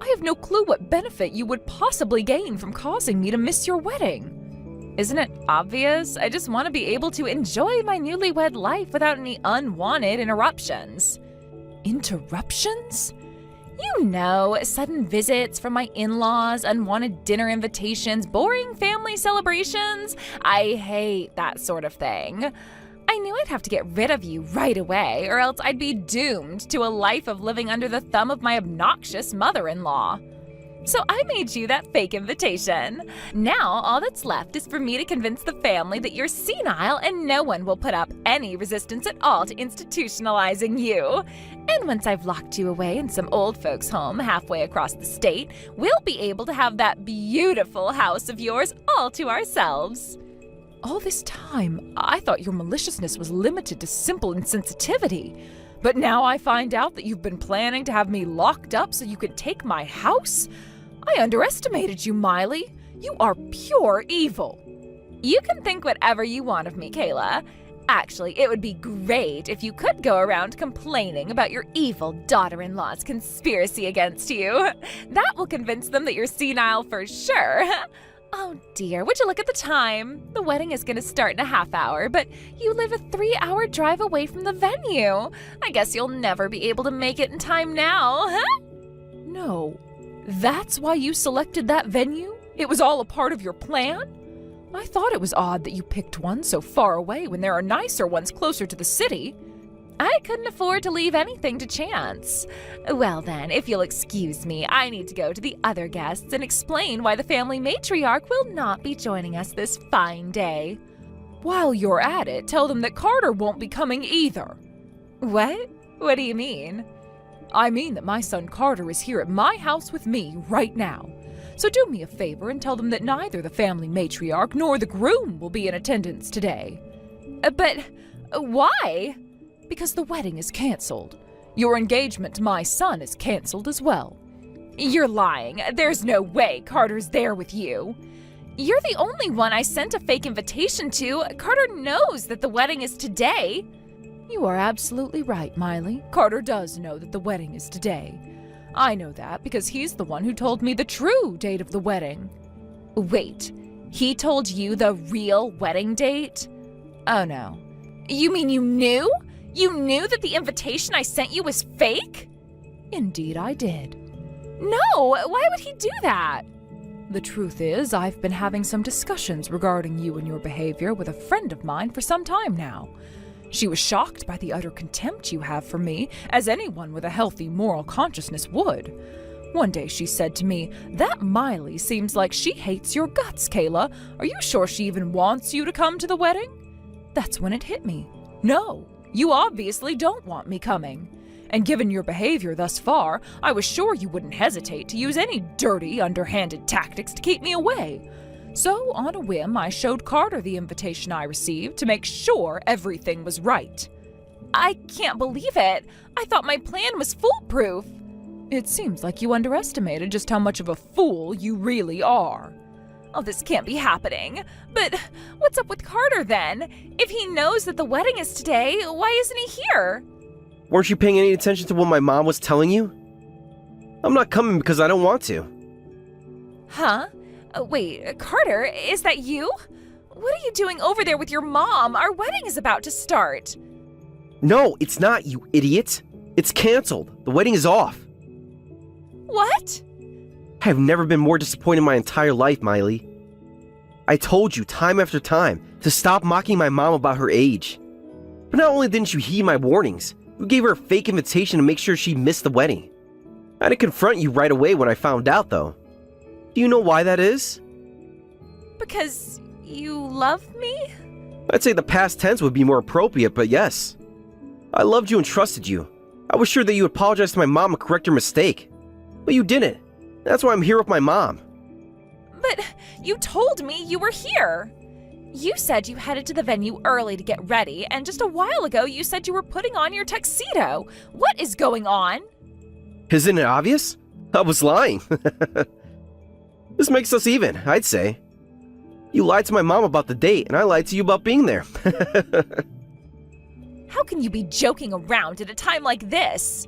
I have no clue what benefit you would possibly gain from causing me to miss your wedding. Isn't it obvious? I just want to be able to enjoy my newlywed life without any unwanted interruptions. Interruptions? You know, sudden visits from my in-laws, unwanted dinner invitations, boring family celebrations. I hate that sort of thing. I knew I'd have to get rid of you right away, or else I'd be doomed to a life of living under the thumb of my obnoxious mother-in-law. So I made you that fake invitation. Now all that's left is for me to convince the family that you're senile and no one will put up any resistance at all to institutionalizing you. And once I've locked you away in some old folks' home halfway across the state, we'll be able to have that beautiful house of yours all to ourselves. All this time, I thought your maliciousness was limited to simple insensitivity. But now I find out that you've been planning to have me locked up so you could take my house? I underestimated you, Miley. You are pure evil. You can think whatever you want of me, Kayla. Actually, it would be great if you could go around complaining about your evil daughter-in-law's conspiracy against you. That will convince them that you're senile for sure. Oh dear, would you look at the time? The wedding is going to start in a half hour, but you live a 3-hour drive away from the venue. I guess you'll never be able to make it in time now, huh? No, that's why you selected that venue? It was all a part of your plan? I thought it was odd that you picked one so far away when there are nicer ones closer to the city. I couldn't afford to leave anything to chance. Well then, if you'll excuse me, I need to go to the other guests and explain why the family matriarch will not be joining us this fine day. While you're at it, tell them that Carter won't be coming either. What? What do you mean? I mean that my son Carter is here at my house with me right now. So do me a favor and tell them that neither the family matriarch nor the groom will be in attendance today. But why? Because the wedding is canceled. Your engagement to my son is canceled as well. You're lying. There's no way Carter's there with you. You're the only one I sent a fake invitation to. Carter knows that the wedding is today. You are absolutely right, Miley. Carter does know that the wedding is today. I know that because he's the one who told me the true date of the wedding. Wait, he told you the real wedding date? Oh no. You mean you knew? You knew that the invitation I sent you was fake? Indeed I did. No, why would he do that? The truth is, I've been having some discussions regarding you and your behavior with a friend of mine for some time now. She was shocked by the utter contempt you have for me, as anyone with a healthy moral consciousness would. One day she said to me, "That Miley seems like she hates your guts, Kayla. Are you sure she even wants you to come to the wedding?" That's when it hit me. No, you obviously don't want me coming. And given your behavior thus far, I was sure you wouldn't hesitate to use any dirty, underhanded tactics to keep me away. So, on a whim, I showed Carter the invitation I received to make sure everything was right. I can't believe it. I thought my plan was foolproof. It seems like you underestimated just how much of a fool you really are. Oh, this can't be happening. But what's up with Carter then? If he knows that the wedding is today, why isn't he here? Weren't you paying any attention to what my mom was telling you? I'm not coming because I don't want to. Huh? Wait, Carter, is that you? What are you doing over there with your mom? Our wedding is about to start. No, it's not, you idiot. It's canceled. The wedding is off. What? I've never been more disappointed in my entire life, Miley. I told you time after time to stop mocking my mom about her age. But not only didn't you heed my warnings, you gave her a fake invitation to make sure she missed the wedding. I had to confront you right away when I found out, though. Do you know why that is? Because you love me? I'd say the past tense would be more appropriate, but yes. I loved you and trusted you. I was sure that you would apologize to my mom and correct your mistake. But you didn't. That's why I'm here with my mom. But you told me you were here. You said you headed to the venue early to get ready, and just a while ago you said you were putting on your tuxedo. What is going on? Isn't it obvious? I was lying. This makes us even, I'd say. You lied to my mom about the date, and I lied to you about being there. How can you be joking around at a time like this?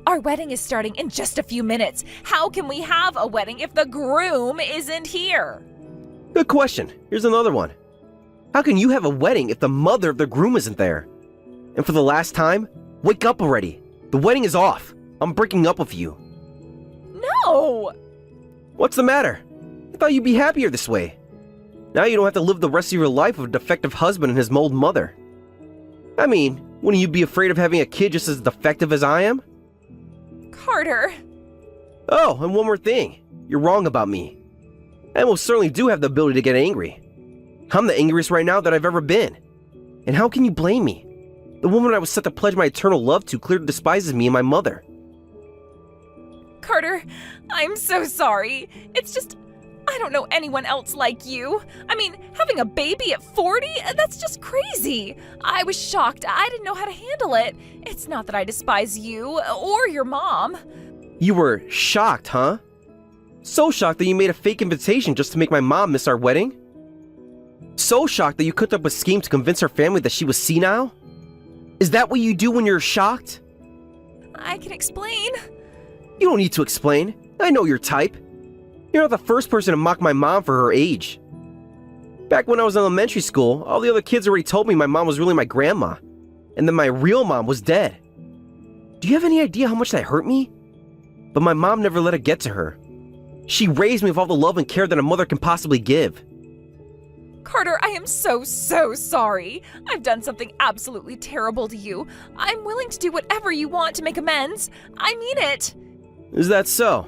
Our wedding is starting in just a few minutes. How can we have a wedding if the groom isn't here? Good question. Here's another one. How can you have a wedding if the mother of the groom isn't there? And for the last time, wake up already. The wedding is off. I'm breaking up with you. No! What's the matter? I thought you'd be happier this way. Now you don't have to live the rest of your life with a defective husband and his mold mother. I mean, wouldn't you be afraid of having a kid just as defective as I am? Carter! Oh, and one more thing. You're wrong about me. I most certainly do have the ability to get angry. I'm the angriest right now that I've ever been. And how can you blame me? The woman I was set to pledge my eternal love to clearly despises me and my mother. Carter, I'm so sorry. It's just, I don't know anyone else like you. I mean, having a baby at 40? That's just crazy. I was shocked. I didn't know how to handle it. It's not that I despise you or your mom. You were shocked, huh? So shocked that you made a fake invitation just to make my mom miss our wedding? So shocked that you cooked up a scheme to convince her family that she was senile? Is that what you do when you're shocked? I can explain. You don't need to explain. I know your type. You're not the first person to mock my mom for her age. Back when I was in elementary school, all the other kids already told me my mom was really my grandma, and that my real mom was dead. Do you have any idea how much that hurt me? But my mom never let it get to her. She raised me with all the love and care that a mother can possibly give. Carter, I am so sorry. I've done something absolutely terrible to you. I'm willing to do whatever you want to make amends. I mean it. Is that so?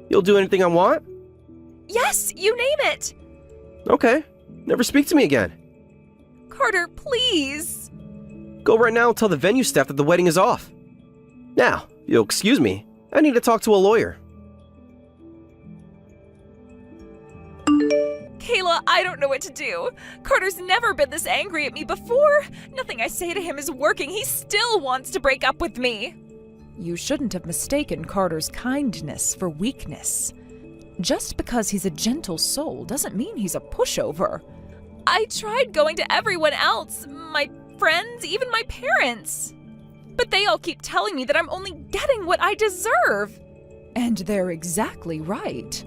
You'll do anything I want? Yes, you name it. Okay. Never speak to me again. Carter, please. Go right now and tell the venue staff that the wedding is off. Now, if you'll excuse me, I need to talk to a lawyer. Kayla, I don't know what to do. Carter's never been this angry at me before. Nothing I say to him is working. He still wants to break up with me. You shouldn't have mistaken Carter's kindness for weakness. Just because he's a gentle soul doesn't mean he's a pushover. I tried going to everyone else, my friends, even my parents. But they all keep telling me that I'm only getting what I deserve. And they're exactly right.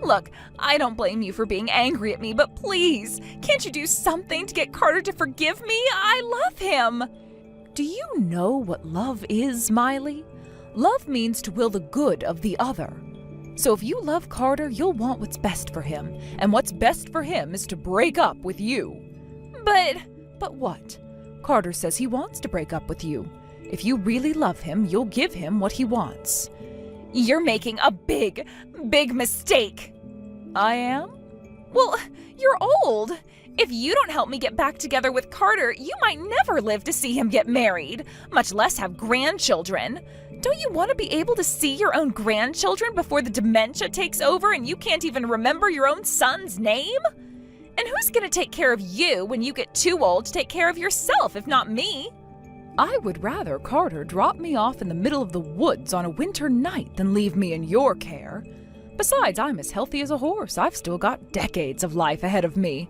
Look, I don't blame you for being angry at me, but please, can't you do something to get Carter to forgive me? I love him. Do you know what love is, Miley? Love means to will the good of the other. So if you love Carter, you'll want what's best for him. And what's best for him is to break up with you. But what? Carter says he wants to break up with you. If you really love him, you'll give him what he wants. You're making a big mistake. I am? Well, you're old. If you don't help me get back together with Carter, you might never live to see him get married, much less have grandchildren. Don't you want to be able to see your own grandchildren before the dementia takes over and you can't even remember your own son's name? And who's going to take care of you when you get too old to take care of yourself, if not me? I would rather Carter drop me off in the middle of the woods on a winter night than leave me in your care. Besides, I'm as healthy as a horse. I've still got decades of life ahead of me.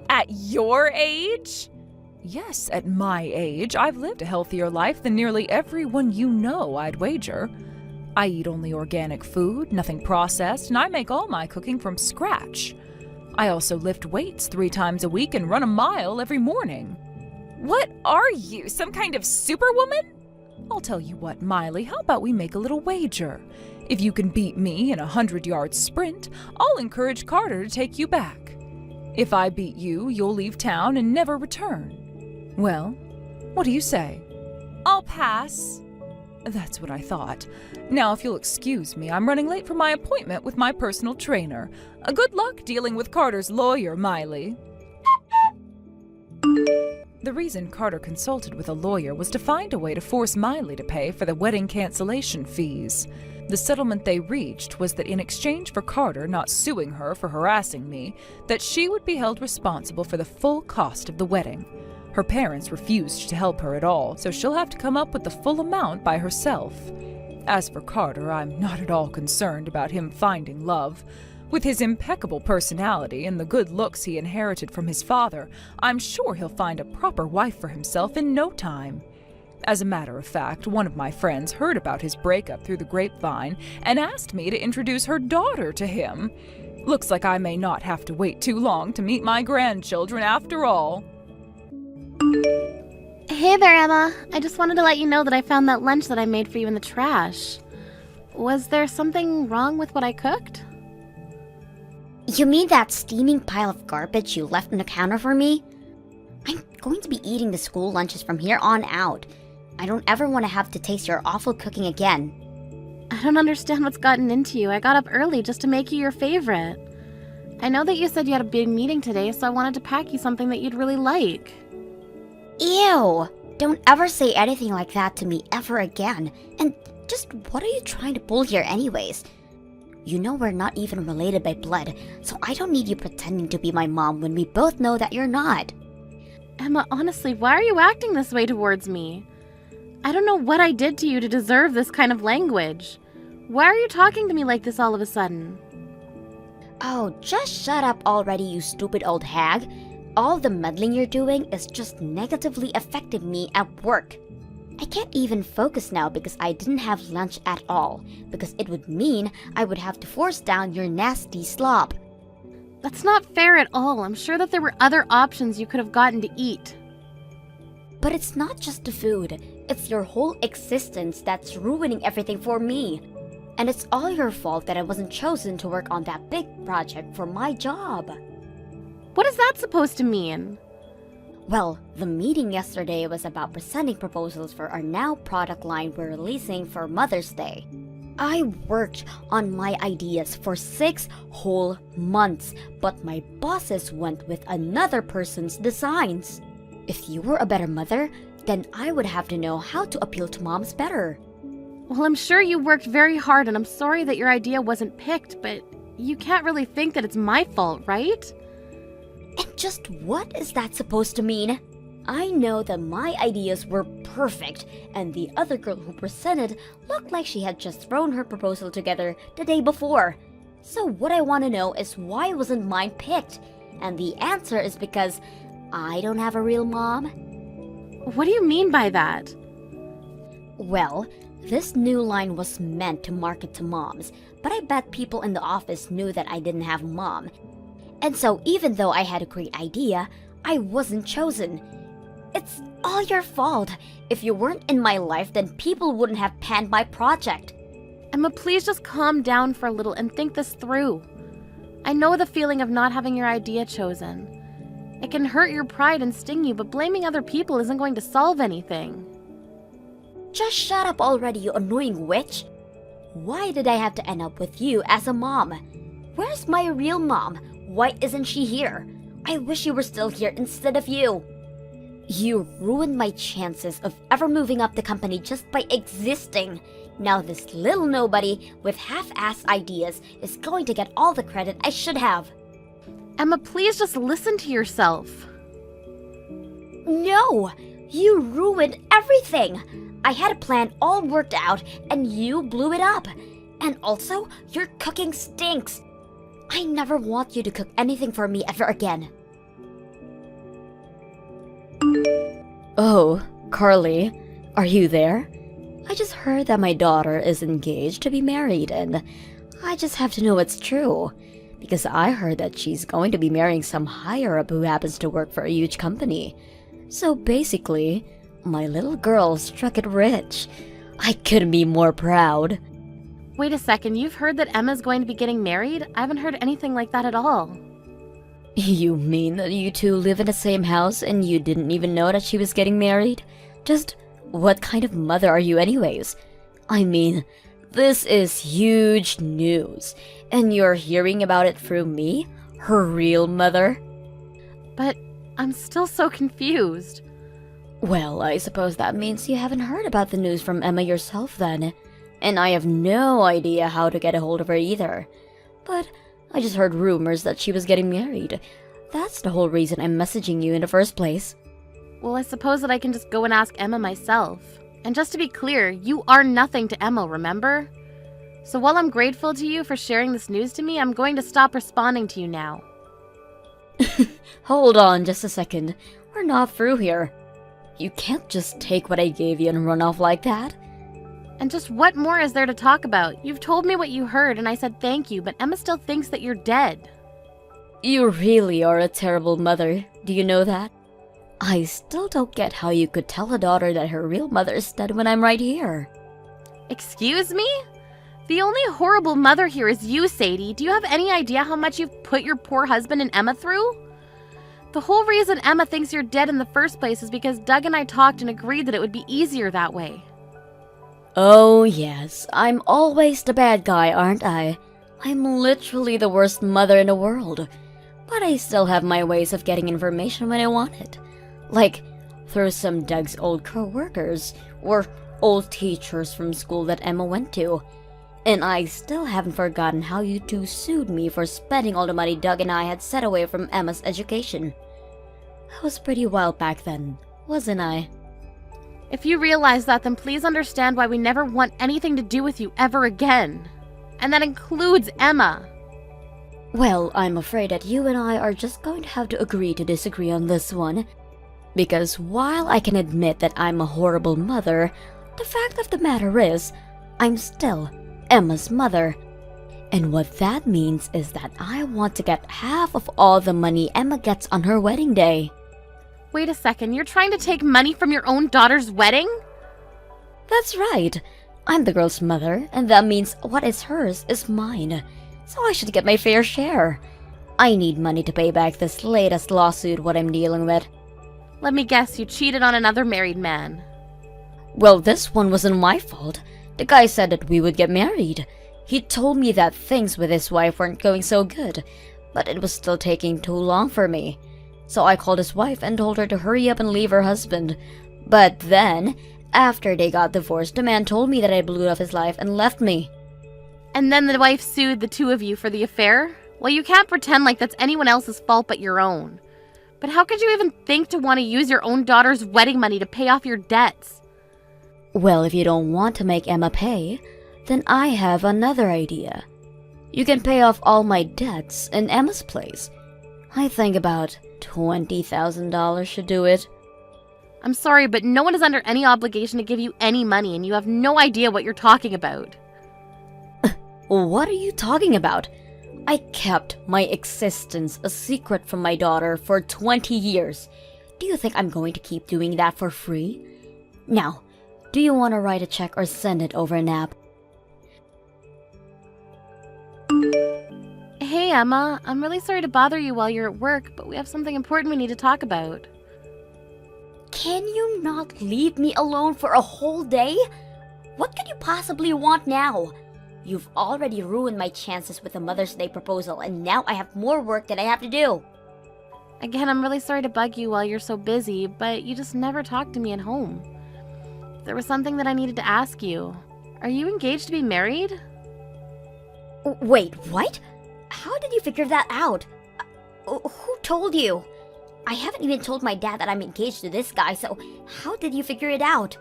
At your age? Yes, at my age, I've lived a healthier life than nearly everyone you know, I'd wager. I eat only organic food, nothing processed, and I make all my cooking from scratch. I also lift weights 3 times a week and run a mile every morning. What are you, some kind of superwoman? I'll tell you what, Miley, how about we make a little wager? If you can beat me in a 100-yard sprint, I'll encourage Carter to take you back. If I beat you, you'll leave town and never return. Well, what do you say? I'll pass. That's what I thought. Now, if you'll excuse me, I'm running late for my appointment with my personal trainer. Good luck dealing with Carter's lawyer, Miley. The reason Carter consulted with a lawyer was to find a way to force Miley to pay for the wedding cancellation fees. The settlement they reached was that in exchange for Carter not suing her for harassing me, that she would be held responsible for the full cost of the wedding. Her parents refused to help her at all, so she'll have to come up with the full amount by herself. As for Carter, I'm not at all concerned about him finding love. With his impeccable personality and the good looks he inherited from his father, I'm sure he'll find a proper wife for himself in no time. As a matter of fact, one of my friends heard about his breakup through the grapevine and asked me to introduce her daughter to him. Looks like I may not have to wait too long to meet my grandchildren after all. Hey there, Emma. I just wanted to let you know that I found that lunch that I made for you in the trash. Was there something wrong with what I cooked? You mean that steaming pile of garbage you left on the counter for me? I'm going to be eating the school lunches from here on out. I don't ever want to have to taste your awful cooking again. I don't understand what's gotten into you. I got up early just to make you your favorite. I know that you said you had a big meeting today, so I wanted to pack you something that you'd really like. Ew! Don't ever say anything like that to me ever again. And just what are you trying to pull here anyways? You know we're not even related by blood, so I don't need you pretending to be my mom when we both know that you're not. Emma, honestly, why are you acting this way towards me? I don't know what I did to you to deserve this kind of language. Why are you talking to me like this all of a sudden? Oh, just shut up already, you stupid old hag. All the meddling you're doing is just negatively affecting me at work. I can't even focus now because I didn't have lunch at all, because it would mean I would have to force down your nasty slop. That's not fair at all. I'm sure that there were other options you could have gotten to eat. But it's not just the food, it's your whole existence that's ruining everything for me. And it's all your fault that I wasn't chosen to work on that big project for my job. What is that supposed to mean? Well, the meeting yesterday was about presenting proposals for our now product line we're releasing for Mother's Day. I worked on my ideas for 6 whole months, but my bosses went with another person's designs. If you were a better mother, then I would have to know how to appeal to moms better. Well, I'm sure you worked very hard, and I'm sorry that your idea wasn't picked, but you can't really think that it's my fault, right? And just what is that supposed to mean? I know that my ideas were perfect, and the other girl who presented looked like she had just thrown her proposal together the day before. So what I want to know is why wasn't mine picked? And the answer is because I don't have a real mom. What do you mean by that? Well, this new line was meant to market to moms, but I bet people in the office knew that I didn't have a mom. And so even though I had a great idea, I wasn't chosen. It's all your fault. If you weren't in my life, then people wouldn't have panned my project. Emma, please just calm down for a little and think this through. I know the feeling of not having your idea chosen. It can hurt your pride and sting you, but blaming other people isn't going to solve anything. Just shut up already, you annoying witch. Why did I have to end up with you as a mom? Where's my real mom? Why isn't she here? I wish you were still here instead of you. You ruined my chances of ever moving up the company just by existing. Now this little nobody with half-assed ideas is going to get all the credit I should have. Emma, please just listen to yourself. No! You ruined everything! I had a plan all worked out and you blew it up. And also, your cooking stinks. I never want you to cook anything for me ever again. Oh, Carly, are you there? I just heard that my daughter is engaged to be married, and I just have to know it's true. Because I heard that she's going to be marrying some higher-up who happens to work for a huge company. So basically, my little girl struck it rich. I couldn't be more proud. Wait a second, you've heard that Emma's going to be getting married? I haven't heard anything like that at all. You mean that you two live in the same house and you didn't even know that she was getting married? Just what kind of mother are you anyways? I mean, this is huge news, and you're hearing about it through me, her real mother? But I'm still so confused. Well, I suppose that means you haven't heard about the news from Emma yourself then. And I have no idea how to get a hold of her either. But I just heard rumors that she was getting married. That's the whole reason I'm messaging you in the first place. Well, I suppose that I can just go and ask Emma myself. And just to be clear, you are nothing to Emma, remember? So while I'm grateful to you for sharing this news to me, I'm going to stop responding to you now. Hold on just a second. We're not through here. You can't just take what I gave you and run off like that. And just what more is there to talk about? You've told me what you heard and I said thank you, but Emma still thinks that you're dead. You really are a terrible mother. Do you know that? I still don't get how you could tell a daughter that her real mother is dead when I'm right here. Excuse me? The only horrible mother here is you, Sadie. Do you have any idea how much you've put your poor husband and Emma through? The whole reason Emma thinks you're dead in the first place is because Doug and I talked and agreed that it would be easier that way. Oh yes, I'm always the bad guy, aren't I? I'm literally the worst mother in the world. But I still have my ways of getting information when I want it. Like, through some Doug's old co-workers, or old teachers from school that Emma went to. And I still haven't forgotten how you two sued me for spending all the money Doug and I had set away from Emma's education. I was pretty wild back then, wasn't I? If you realize that, then please understand why we never want anything to do with you ever again. And that includes Emma. Well, I'm afraid that you and I are just going to have to agree to disagree on this one. Because while I can admit that I'm a horrible mother, the fact of the matter is, I'm still Emma's mother. And what that means is that I want to get half of all the money Emma gets on her wedding day. Wait a second, you're trying to take money from your own daughter's wedding? That's right. I'm the girl's mother, and that means what is hers is mine. So I should get my fair share. I need money to pay back this latest lawsuit what I'm dealing with. Let me guess, you cheated on another married man. Well, this one wasn't my fault. The guy said that we would get married. He told me that things with his wife weren't going so good, but it was still taking too long for me. So I called his wife and told her to hurry up and leave her husband. But then, after they got divorced, the man told me that I blew up his life and left me. And then the wife sued the two of you for the affair? Well, you can't pretend like that's anyone else's fault but your own. But how could you even think to want to use your own daughter's wedding money to pay off your debts? Well, if you don't want to make Emma pay, then I have another idea. You can pay off all my debts in Emma's place. I think about $20,000 should do it. I'm sorry, but no one is under any obligation to give you any money, and you have no idea what you're talking about. What are you talking about? I kept my existence a secret from my daughter for 20 years. Do you think I'm going to keep doing that for free? Now, do you want to write a check or send it over an app? Hey, Emma. I'm really sorry to bother you while you're at work, but we have something important we need to talk about. Can you not leave me alone for a whole day? What could you possibly want now? You've already ruined my chances with the Mother's Day proposal, and now I have more work that I have to do. Again, I'm really sorry to bug you while you're so busy, but you just never talk to me at home. There was something that I needed to ask you. Are you engaged to be married? Wait, what? How did you figure that out? Who told you? I haven't even told my dad that I'm engaged to this guy, so how did you figure it out?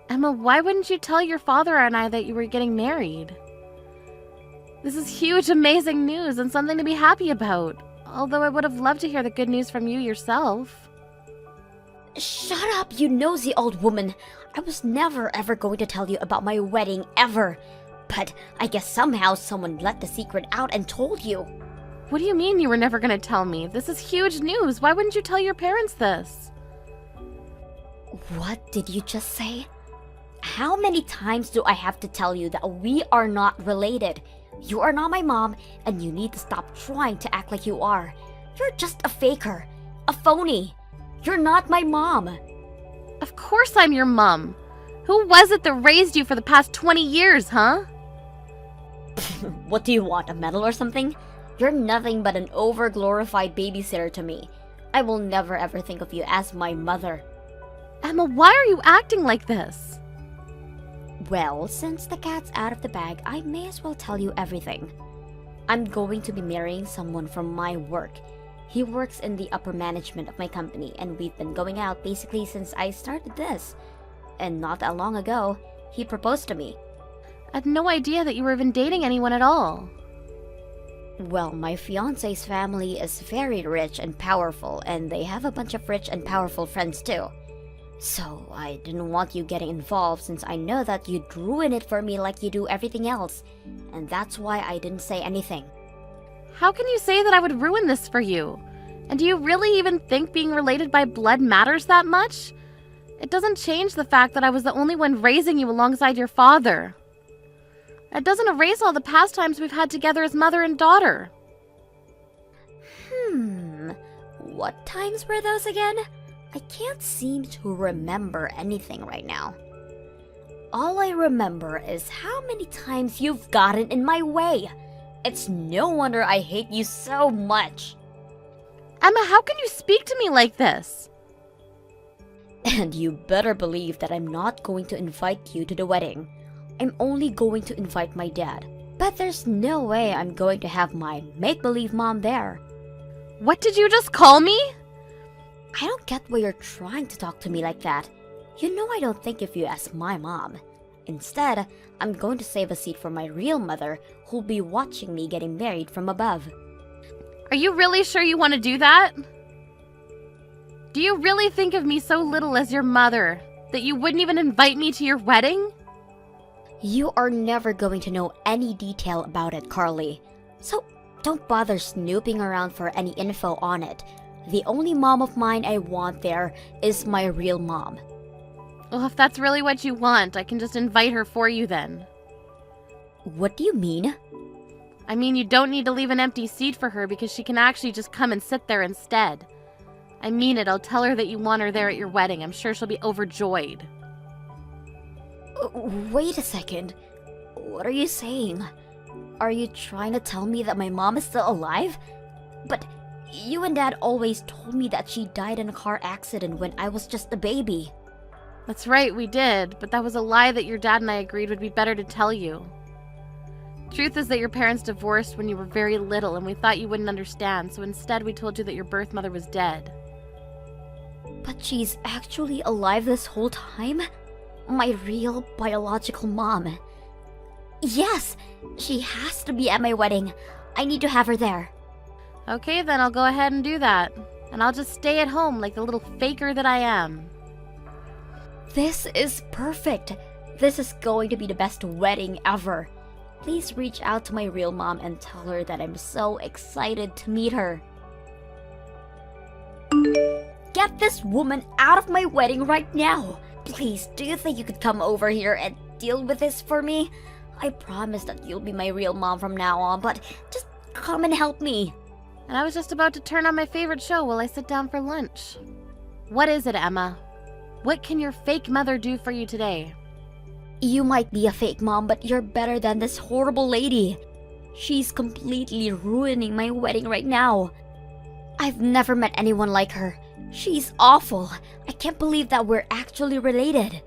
Emma, why wouldn't you tell your father and I that you were getting married? This is huge, amazing news and something to be happy about. Although I would have loved to hear the good news from you yourself. Shut up, you nosy old woman. I was never ever going to tell you about my wedding, ever. But I guess somehow someone let the secret out and told you. What do you mean you were never going to tell me? This is huge news. Why wouldn't you tell your parents this? What did you just say? How many times do I have to tell you that we are not related? You are not my mom, and you need to stop trying to act like you are. You're just a faker. A phony. You're not my mom. Of course I'm your mom. Who was it that raised you for the past 20 years, huh? What do you want, a medal or something? You're nothing but an over-glorified babysitter to me. I will never ever think of you as my mother. Emma, why are you acting like this? Well, since the cat's out of the bag, I may as well tell you everything. I'm going to be marrying someone from my work. He works in the upper management of my company, and we've been going out basically since I started this. And not that long ago, he proposed to me. I had no idea that you were even dating anyone at all. Well, my fiancé's family is very rich and powerful, and they have a bunch of rich and powerful friends too. So I didn't want you getting involved since I know that you'd ruin it for me like you do everything else. And that's why I didn't say anything. How can you say that I would ruin this for you? And do you really even think being related by blood matters that much? It doesn't change the fact that I was the only one raising you alongside your father. It doesn't erase all the past times we've had together as mother and daughter. What times were those again? I can't seem to remember anything right now. All I remember is how many times you've gotten in my way. It's no wonder I hate you so much. Emma, how can you speak to me like this? And you better believe that I'm not going to invite you to the wedding. I'm only going to invite my dad. But there's no way I'm going to have my make-believe mom there. What did you just call me? I don't get why you're trying to talk to me like that. You know I don't think of you as my mom. Instead, I'm going to save a seat for my real mother who'll be watching me getting married from above. Are you really sure you want to do that? Do you really think of me so little as your mother that you wouldn't even invite me to your wedding? You are never going to know any detail about it, Carly. So don't bother snooping around for any info on it. The only mom of mine I want there is my real mom. Well, if that's really what you want, I can just invite her for you then. What do you mean? I mean, you don't need to leave an empty seat for her because she can actually just come and sit there instead. I mean it, I'll tell her that you want her there at your wedding. I'm sure she'll be overjoyed. Wait a second. What are you saying? Are you trying to tell me that my mom is still alive? But you and Dad always told me that she died in a car accident when I was just a baby. That's right, we did, but that was a lie that your dad and I agreed would be better to tell you. Truth is that your parents divorced when you were very little and we thought you wouldn't understand, so instead we told you that your birth mother was dead. But she's actually alive this whole time? My real biological mom. Yes, she has to be at my wedding. I need to have her there. Okay, then I'll go ahead and do that. And I'll just stay at home like the little faker that I am. This is perfect. This is going to be the best wedding ever. Please reach out to my real mom and tell her that I'm so excited to meet her. Get this woman out of my wedding right now. Please, do you think you could come over here and deal with this for me? I promise that you'll be my real mom from now on, but just come and help me. And I was just about to turn on my favorite show while I sit down for lunch. What is it, Emma? What can your fake mother do for you today? You might be a fake mom, but you're better than this horrible lady. She's completely ruining my wedding right now. I've never met anyone like her. She's awful. I can't believe that we're actually related.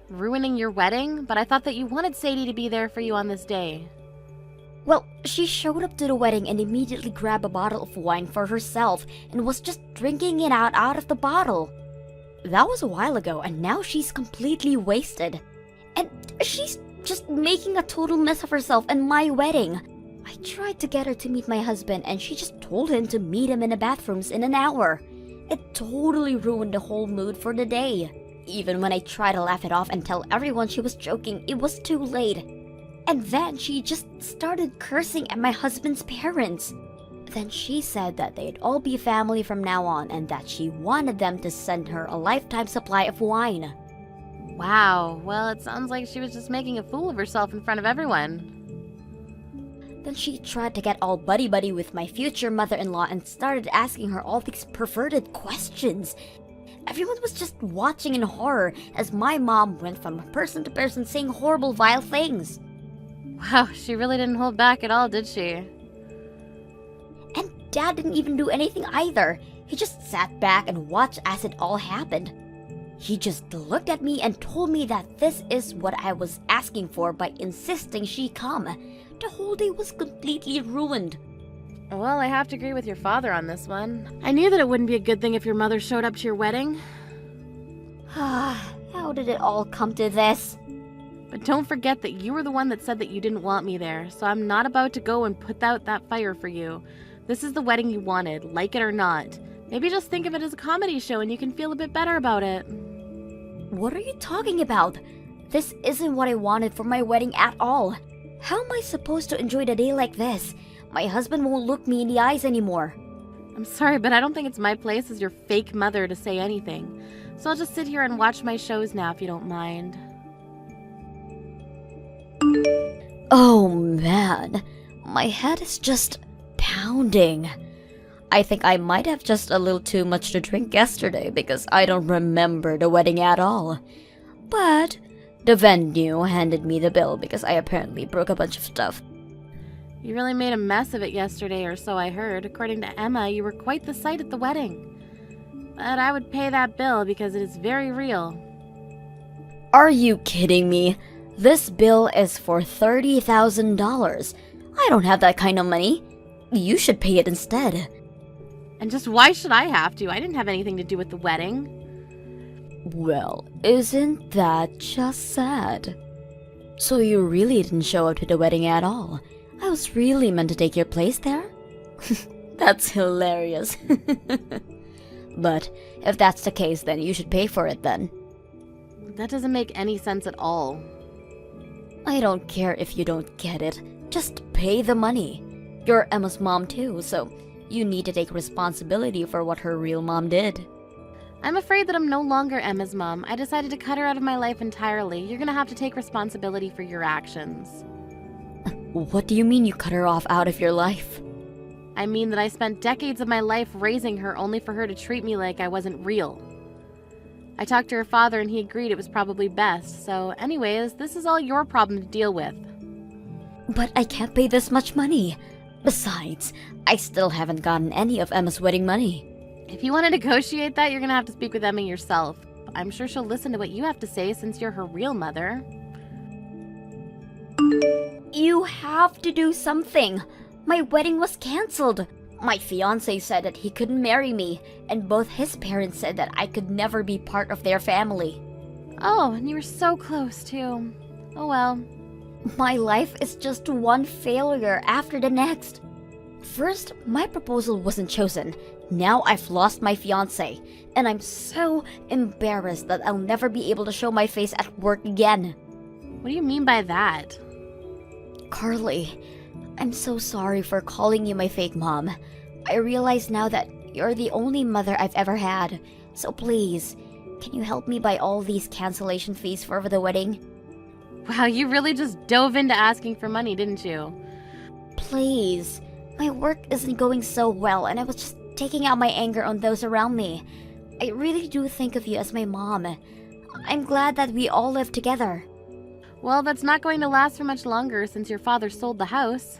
Ruining your wedding? But I thought that you wanted Sadie to be there for you on this day. Well, she showed up to the wedding and immediately grabbed a bottle of wine for herself and was just drinking it out of the bottle. That was a while ago, and now she's completely wasted. And she's just making a total mess of herself and my wedding. I tried to get her to meet my husband, and she just told him to meet him in the bathrooms in an hour. It totally ruined the whole mood for the day. Even when I tried to laugh it off and tell everyone she was joking, it was too late. And then she just started cursing at my husband's parents. Then she said that they'd all be family from now on and that she wanted them to send her a lifetime supply of wine. Wow, well, it sounds like she was just making a fool of herself in front of everyone. Then she tried to get all buddy-buddy with my future mother-in-law and started asking her all these perverted questions. Everyone was just watching in horror as my mom went from person to person saying horrible, vile things. Wow, she really didn't hold back at all, did she? And Dad didn't even do anything either. He just sat back and watched as it all happened. He just looked at me and told me that this is what I was asking for by insisting she come. The whole day was completely ruined. Well, I have to agree with your father on this one. I knew that it wouldn't be a good thing if your mother showed up to your wedding. How did it all come to this? But don't forget that you were the one that said that you didn't want me there, so I'm not about to go and put out that fire for you. This is the wedding you wanted, like it or not. Maybe just think of it as a comedy show and you can feel a bit better about it. What are you talking about? This isn't what I wanted for my wedding at all. How am I supposed to enjoy the day like this? My husband won't look me in the eyes anymore. I'm sorry, but I don't think it's my place as your fake mother to say anything. So I'll just sit here and watch my shows now if you don't mind. Oh man, my head is just pounding. I think I might have just a little too much to drink yesterday because I don't remember the wedding at all. But the venue handed me the bill because I apparently broke a bunch of stuff. You really made a mess of it yesterday, or so I heard. According to Emma, you were quite the sight at the wedding. But I would pay that bill because it is very real. Are you kidding me? This bill is for $30,000. I don't have that kind of money. You should pay it instead. And just why should I have to? I didn't have anything to do with the wedding. Well, isn't that just sad? So you really didn't show up to the wedding at all? I was really meant to take your place there? That's hilarious. But if that's the case, then you should pay for it then. That doesn't make any sense at all. I don't care if you don't get it. Just pay the money. You're Emma's mom too, so you need to take responsibility for what her real mom did. I'm afraid that I'm no longer Emma's mom. I decided to cut her out of my life entirely. You're gonna have to take responsibility for your actions. What do you mean you cut her off out of your life? I mean that I spent decades of my life raising her only for her to treat me like I wasn't real. I talked to her father and he agreed it was probably best. So anyways, this is all your problem to deal with. But I can't pay this much money. Besides, I still haven't gotten any of Emma's wedding money. If you want to negotiate that, you're gonna have to speak with Emma yourself. I'm sure she'll listen to what you have to say since you're her real mother. You have to do something. My wedding was cancelled. My fiancé said that he couldn't marry me, and both his parents said that I could never be part of their family. Oh, and you were so close too. Oh well. My life is just one failure after the next. First, my proposal wasn't chosen. Now I've lost my fiancé, and I'm so embarrassed that I'll never be able to show my face at work again. What do you mean by that? Carly, I'm so sorry for calling you my fake mom. I realize now that you're the only mother I've ever had. So please, can you help me buy all these cancellation fees for the wedding? Wow, you really just dove into asking for money, didn't you? Please. My work isn't going so well, and I was just taking out my anger on those around me. I really do think of you as my mom. I'm glad that we all live together. Well, that's not going to last for much longer since your father sold the house.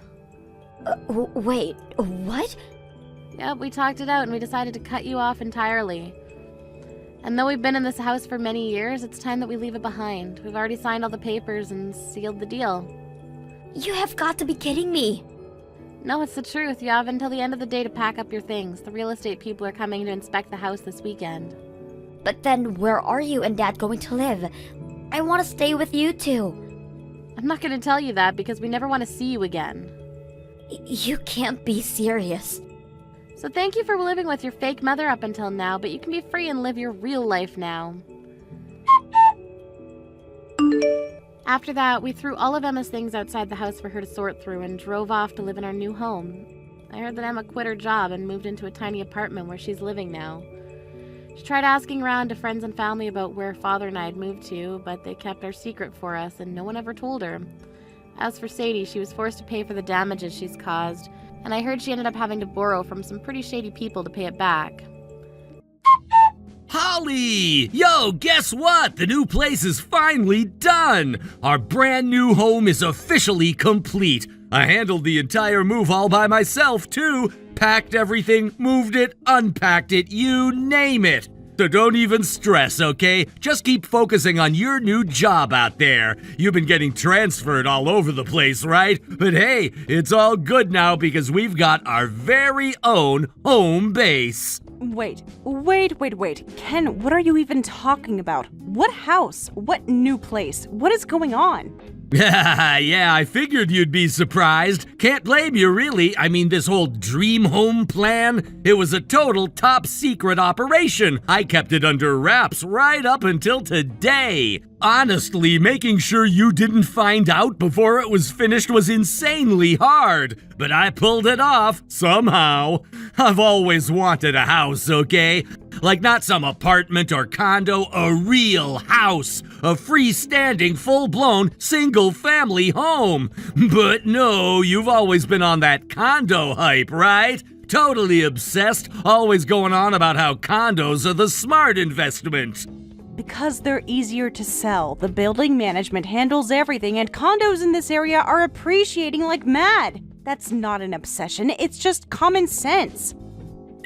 Wait, what? Yep, we talked it out and we decided to cut you off entirely. And though we've been in this house for many years, it's time that we leave it behind. We've already signed all the papers and sealed the deal. You have got to be kidding me. No, it's the truth. You have until the end of the day to pack up your things. The real estate people are coming to inspect the house this weekend. But then where are you and Dad going to live? I want to stay with you two. I'm not going to tell you that because we never want to see you again. You can't be serious. So thank you for living with your fake mother up until now, but you can be free and live your real life now. After that, we threw all of Emma's things outside the house for her to sort through and drove off to live in our new home. I heard that Emma quit her job and moved into a tiny apartment where she's living now. She tried asking around to friends and family about where Father and I had moved to, but they kept our secret for us and no one ever told her. As for Sadie, she was forced to pay for the damages she's caused, and I heard she ended up having to borrow from some pretty shady people to pay it back. Holly! Yo, guess what? The new place is finally done! Our brand new home is officially complete. I handled the entire move all by myself, too. Packed everything, moved it, unpacked it, you name it. So don't even stress, okay? Just keep focusing on your new job out there. You've been getting transferred all over the place, right? But hey, it's all good now because we've got our very own home base. Wait. Ken, what are you even talking about? What house? What new place? What is going on? Yeah, I figured you'd be surprised. Can't blame you, really. I mean, this whole dream home plan, it was a total top secret operation. I kept it under wraps right up until today. Honestly, making sure you didn't find out before it was finished was insanely hard. But I pulled it off, somehow. I've always wanted a house, okay? Like not some apartment or condo, a real house. A freestanding, full-blown, single-family home. But no, you've always been on that condo hype, right? Totally obsessed, always going on about how condos are the smart investment. Because they're easier to sell. The building management handles everything, and condos in this area are appreciating like mad. That's not an obsession, it's just common sense.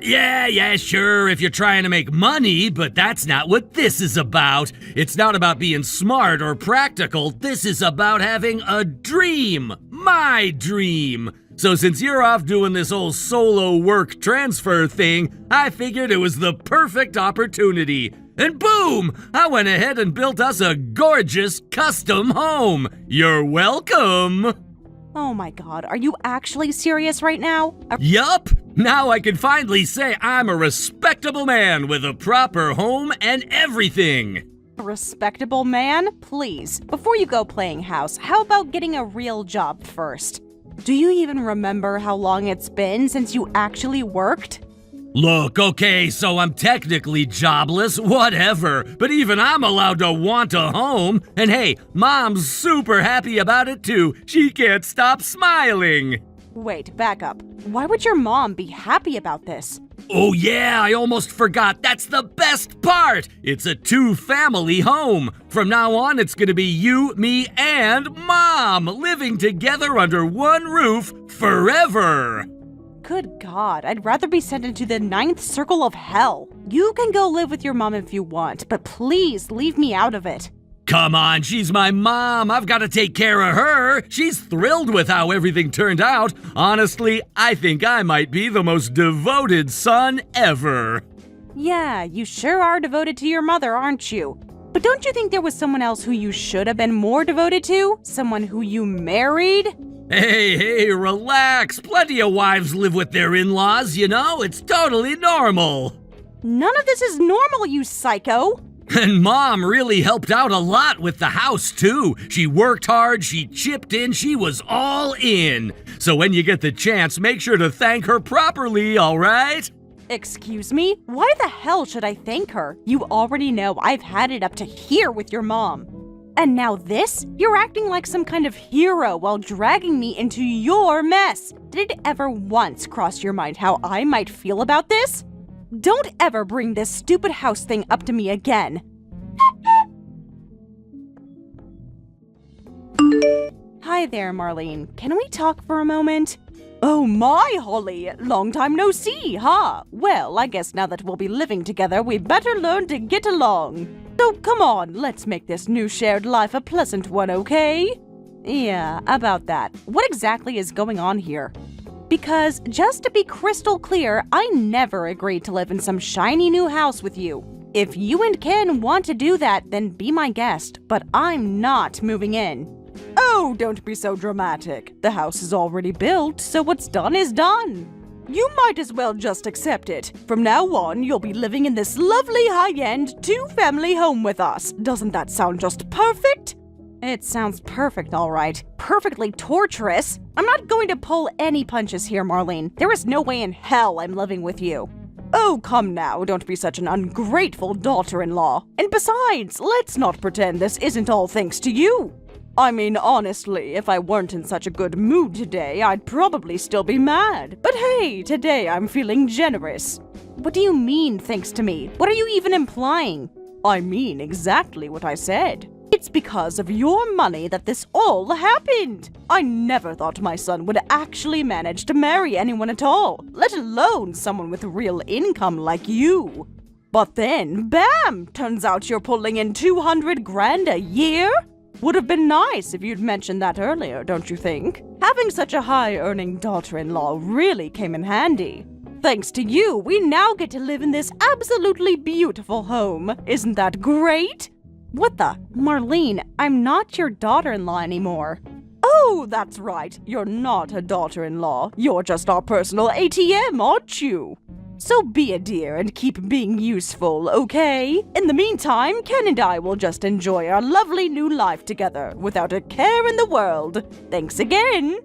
Yeah, sure, if you're trying to make money, but that's not what this is about. It's not about being smart or practical. This is about having a dream. My dream. So since you're off doing this whole solo work transfer thing, I figured it was the perfect opportunity. And boom! I went ahead and built us a gorgeous custom home. You're welcome. Oh my god, are you actually serious right now? Yup! Now I can finally say I'm a respectable man with a proper home and everything. A respectable man? Please, before you go playing house, how about getting a real job first? Do you even remember how long it's been since you actually worked? Look, okay, so I'm technically jobless, whatever, but even I'm allowed to want a home. And hey, Mom's super happy about it too. She can't stop smiling. Wait, back up. Why would your mom be happy about this? Oh yeah, I almost forgot. That's the best part. It's a two-family home. From now on, it's gonna be you, me, and Mom living together under one roof forever. Good God, I'd rather be sent into the 9th circle of hell. You can go live with your mom if you want, but please leave me out of it. Come on, she's my mom. I've got to take care of her. She's thrilled with how everything turned out. Honestly, I think I might be the most devoted son ever. Yeah, you sure are devoted to your mother, aren't you? But don't you think there was someone else who you should have been more devoted to? Someone who you married? Hey, relax. Plenty of wives live with their in-laws, you know? It's totally normal. None of this is normal, you psycho. And Mom really helped out a lot with the house, too. She worked hard, she chipped in, she was all in. So when you get the chance, make sure to thank her properly, all right? Excuse me? Why the hell should I thank her? You already know I've had it up to here with your mom. And now this? You're acting like some kind of hero while dragging me into your mess. Did it ever once cross your mind how I might feel about this? Don't ever bring this stupid house thing up to me again. Hi there, Marlene. Can we talk for a moment? Oh my, Holly! Long time no see, huh? Well, I guess now that we'll be living together, we better learn to get along. So come on, let's make this new shared life a pleasant one, okay? Yeah, about that. What exactly is going on here? Because, just to be crystal clear, I never agreed to live in some shiny new house with you. If you and Ken want to do that, then be my guest, but I'm not moving in. Oh, don't be so dramatic. The house is already built, so what's done is done. You might as well just accept it. From now on, you'll be living in this lovely high-end two-family home with us. Doesn't that sound just perfect? It sounds perfect, all right. Perfectly torturous. I'm not going to pull any punches here, Marlene. There is no way in hell I'm living with you. Oh, come now, don't be such an ungrateful daughter-in-law. And besides, let's not pretend this isn't all thanks to you. I mean, honestly, if I weren't in such a good mood today, I'd probably still be mad. But hey, today I'm feeling generous. What do you mean, thanks to me? What are you even implying? I mean exactly what I said. It's because of your money that this all happened. I never thought my son would actually manage to marry anyone at all, let alone someone with real income like you. But then, bam! Turns out you're pulling in 200 grand a year? Would have been nice if you'd mentioned that earlier, don't you think? Having such a high-earning daughter-in-law really came in handy. Thanks to you, we now get to live in this absolutely beautiful home. Isn't that great? What the? Marlene, I'm not your daughter-in-law anymore. Oh, that's right. You're not a daughter-in-law. You're just our personal ATM, aren't you? So be a dear and keep being useful, okay? In the meantime, Ken and I will just enjoy our lovely new life together without a care in the world. Thanks again.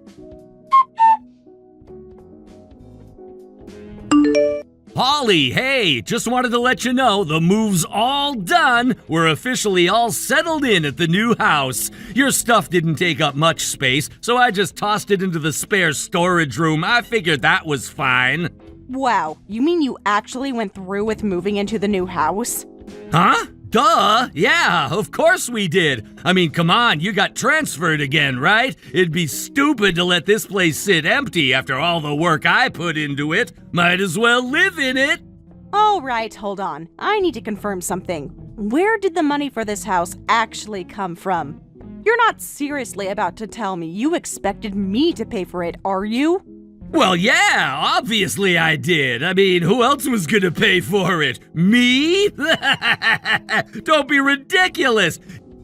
Holly, hey, just wanted to let you know the move's all done. We're officially all settled in at the new house. Your stuff didn't take up much space, so I just tossed it into the spare storage room. I figured that was fine. Wow, you mean you actually went through with moving into the new house? Huh? Duh, yeah, of course we did. I mean, come on, you got transferred again, right? It'd be stupid to let this place sit empty after all the work I put into it. Might as well live in it. All right, hold on. I need to confirm something. Where did the money for this house actually come from? You're not seriously about to tell me you expected me to pay for it, are you? Well, yeah, obviously I did. I mean, who else was gonna pay for it? Me? Don't be ridiculous.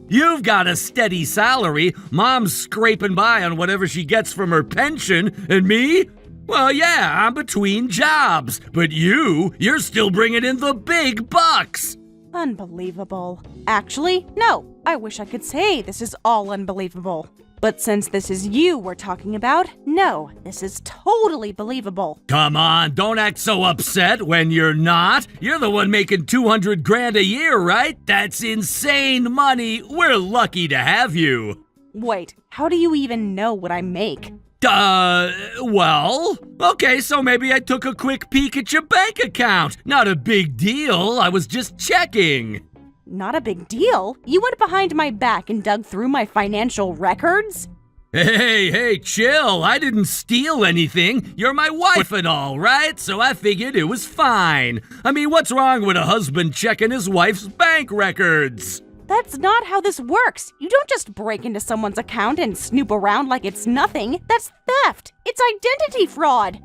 You've got a steady salary. Mom's scraping by on whatever she gets from her pension. And me? Well, yeah, I'm between jobs. But you're still bringing in the big bucks. Unbelievable. Actually, no. I wish I could say this is all unbelievable. But since this is you we're talking about, no, this is totally believable. Come on, don't act so upset when you're not. You're the one making $200,000 a year, right? That's insane money. We're lucky to have you. Wait, how do you even know what I make? Well, okay, so maybe I took a quick peek at your bank account. Not a big deal, I was just checking. Not a big deal. You went behind my back and dug through my financial records? Hey, chill. I didn't steal anything. You're my wife and all, right? So I figured it was fine. I mean, what's wrong with a husband checking his wife's bank records? That's not how this works. You don't just break into someone's account and snoop around like it's nothing. That's theft. It's identity fraud.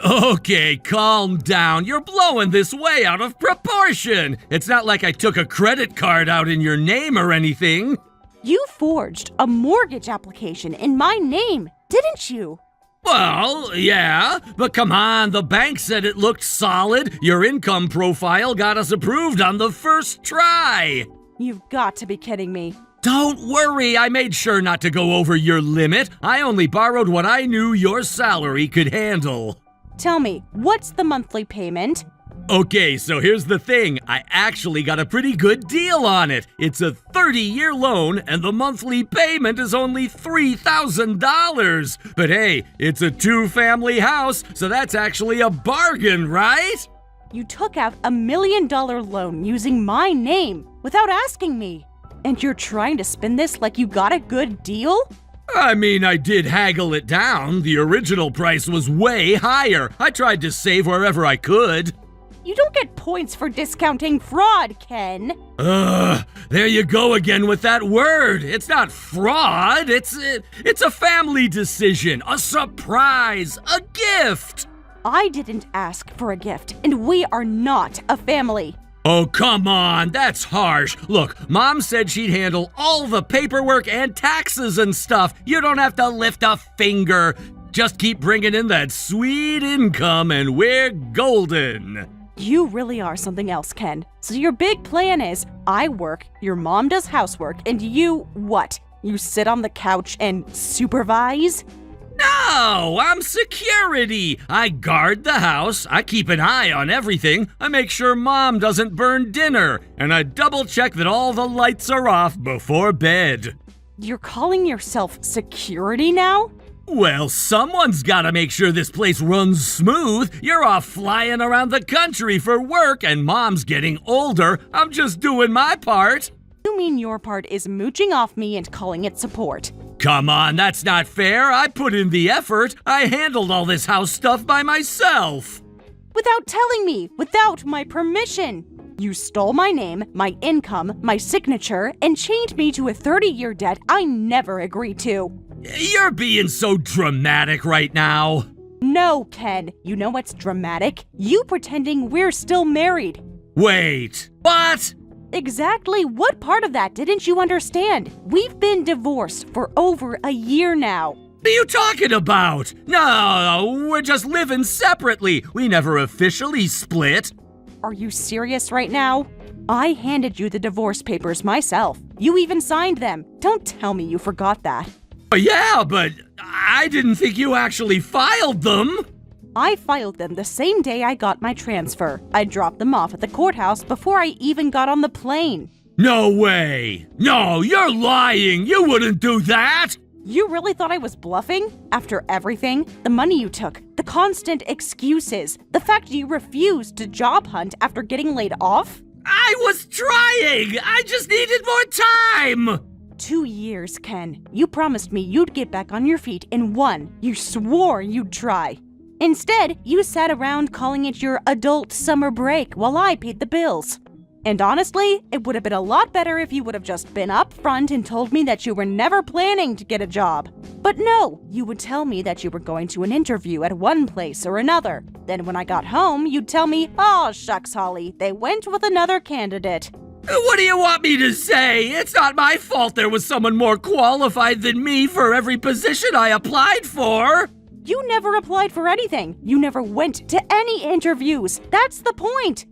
Okay, calm down. You're blowing this way out of proportion. It's not like I took a credit card out in your name or anything. You forged a mortgage application in my name, didn't you? Well, yeah, but come on, the bank said it looked solid. Your income profile got us approved on the first try. You've got to be kidding me. Don't worry, I made sure not to go over your limit. I only borrowed what I knew your salary could handle. Tell me, what's the monthly payment? Okay, so here's the thing. I actually got a pretty good deal on it. It's a 30-year loan, and the monthly payment is only $3,000. But hey, it's a two-family house, so that's actually a bargain, right? You took out $1 million loan using my name without asking me. And you're trying to spin this like you got a good deal? I mean, I did haggle it down. The original price was way higher. I tried to save wherever I could. You don't get points for discounting fraud, Ken. There you go again with that word. It's not fraud. It's a family decision, a surprise, a gift. I didn't ask for a gift, and we are not a family. Oh, come on, that's harsh. Look, Mom said she'd handle all the paperwork and taxes and stuff. You don't have to lift a finger. Just keep bringing in that sweet income and we're golden. You really are something else, Ken. So your big plan is, I work, your mom does housework, and you, what? You sit on the couch and supervise? No, I'm security. I guard the house, I keep an eye on everything, I make sure Mom doesn't burn dinner, and I double check that all the lights are off before bed. You're calling yourself security now? Well, someone's gotta make sure this place runs smooth. You're off flying around the country for work, and Mom's getting older. I'm just doing my part. You mean your part is mooching off me and calling it support? Come on, that's not fair. I put in the effort. I handled all this house stuff by myself. Without telling me, without my permission. You stole my name, my income, my signature, and chained me to a 30-year debt I never agreed to. You're being so dramatic right now. No, Ken. You know what's dramatic? You pretending we're still married. Wait, what? Exactly what part of that didn't you understand? We've been divorced for over a year now. What are you talking about? No, we're just living separately. We never officially split. Are you serious right now? I handed you the divorce papers myself. You even signed them. Don't tell me you forgot that. Yeah, but I didn't think you actually filed them. I filed them the same day I got my transfer. I dropped them off at the courthouse before I even got on the plane. No way. No, you're lying. You wouldn't do that. You really thought I was bluffing? After everything, the money you took, the constant excuses, the fact you refused to job hunt after getting laid off? I was trying. I just needed more time. 2 years, Ken. You promised me you'd get back on your feet in 1. You swore you'd try. Instead, you sat around calling it your adult summer break while I paid the bills. And honestly, it would have been a lot better if you would have just been upfront and told me that you were never planning to get a job. But no, you would tell me that you were going to an interview at one place or another. Then when I got home, you'd tell me, "Oh, shucks, Holly, they went with another candidate." What do you want me to say? It's not my fault there was someone more qualified than me for every position I applied for. You never applied for anything. You never went to any interviews. That's the point.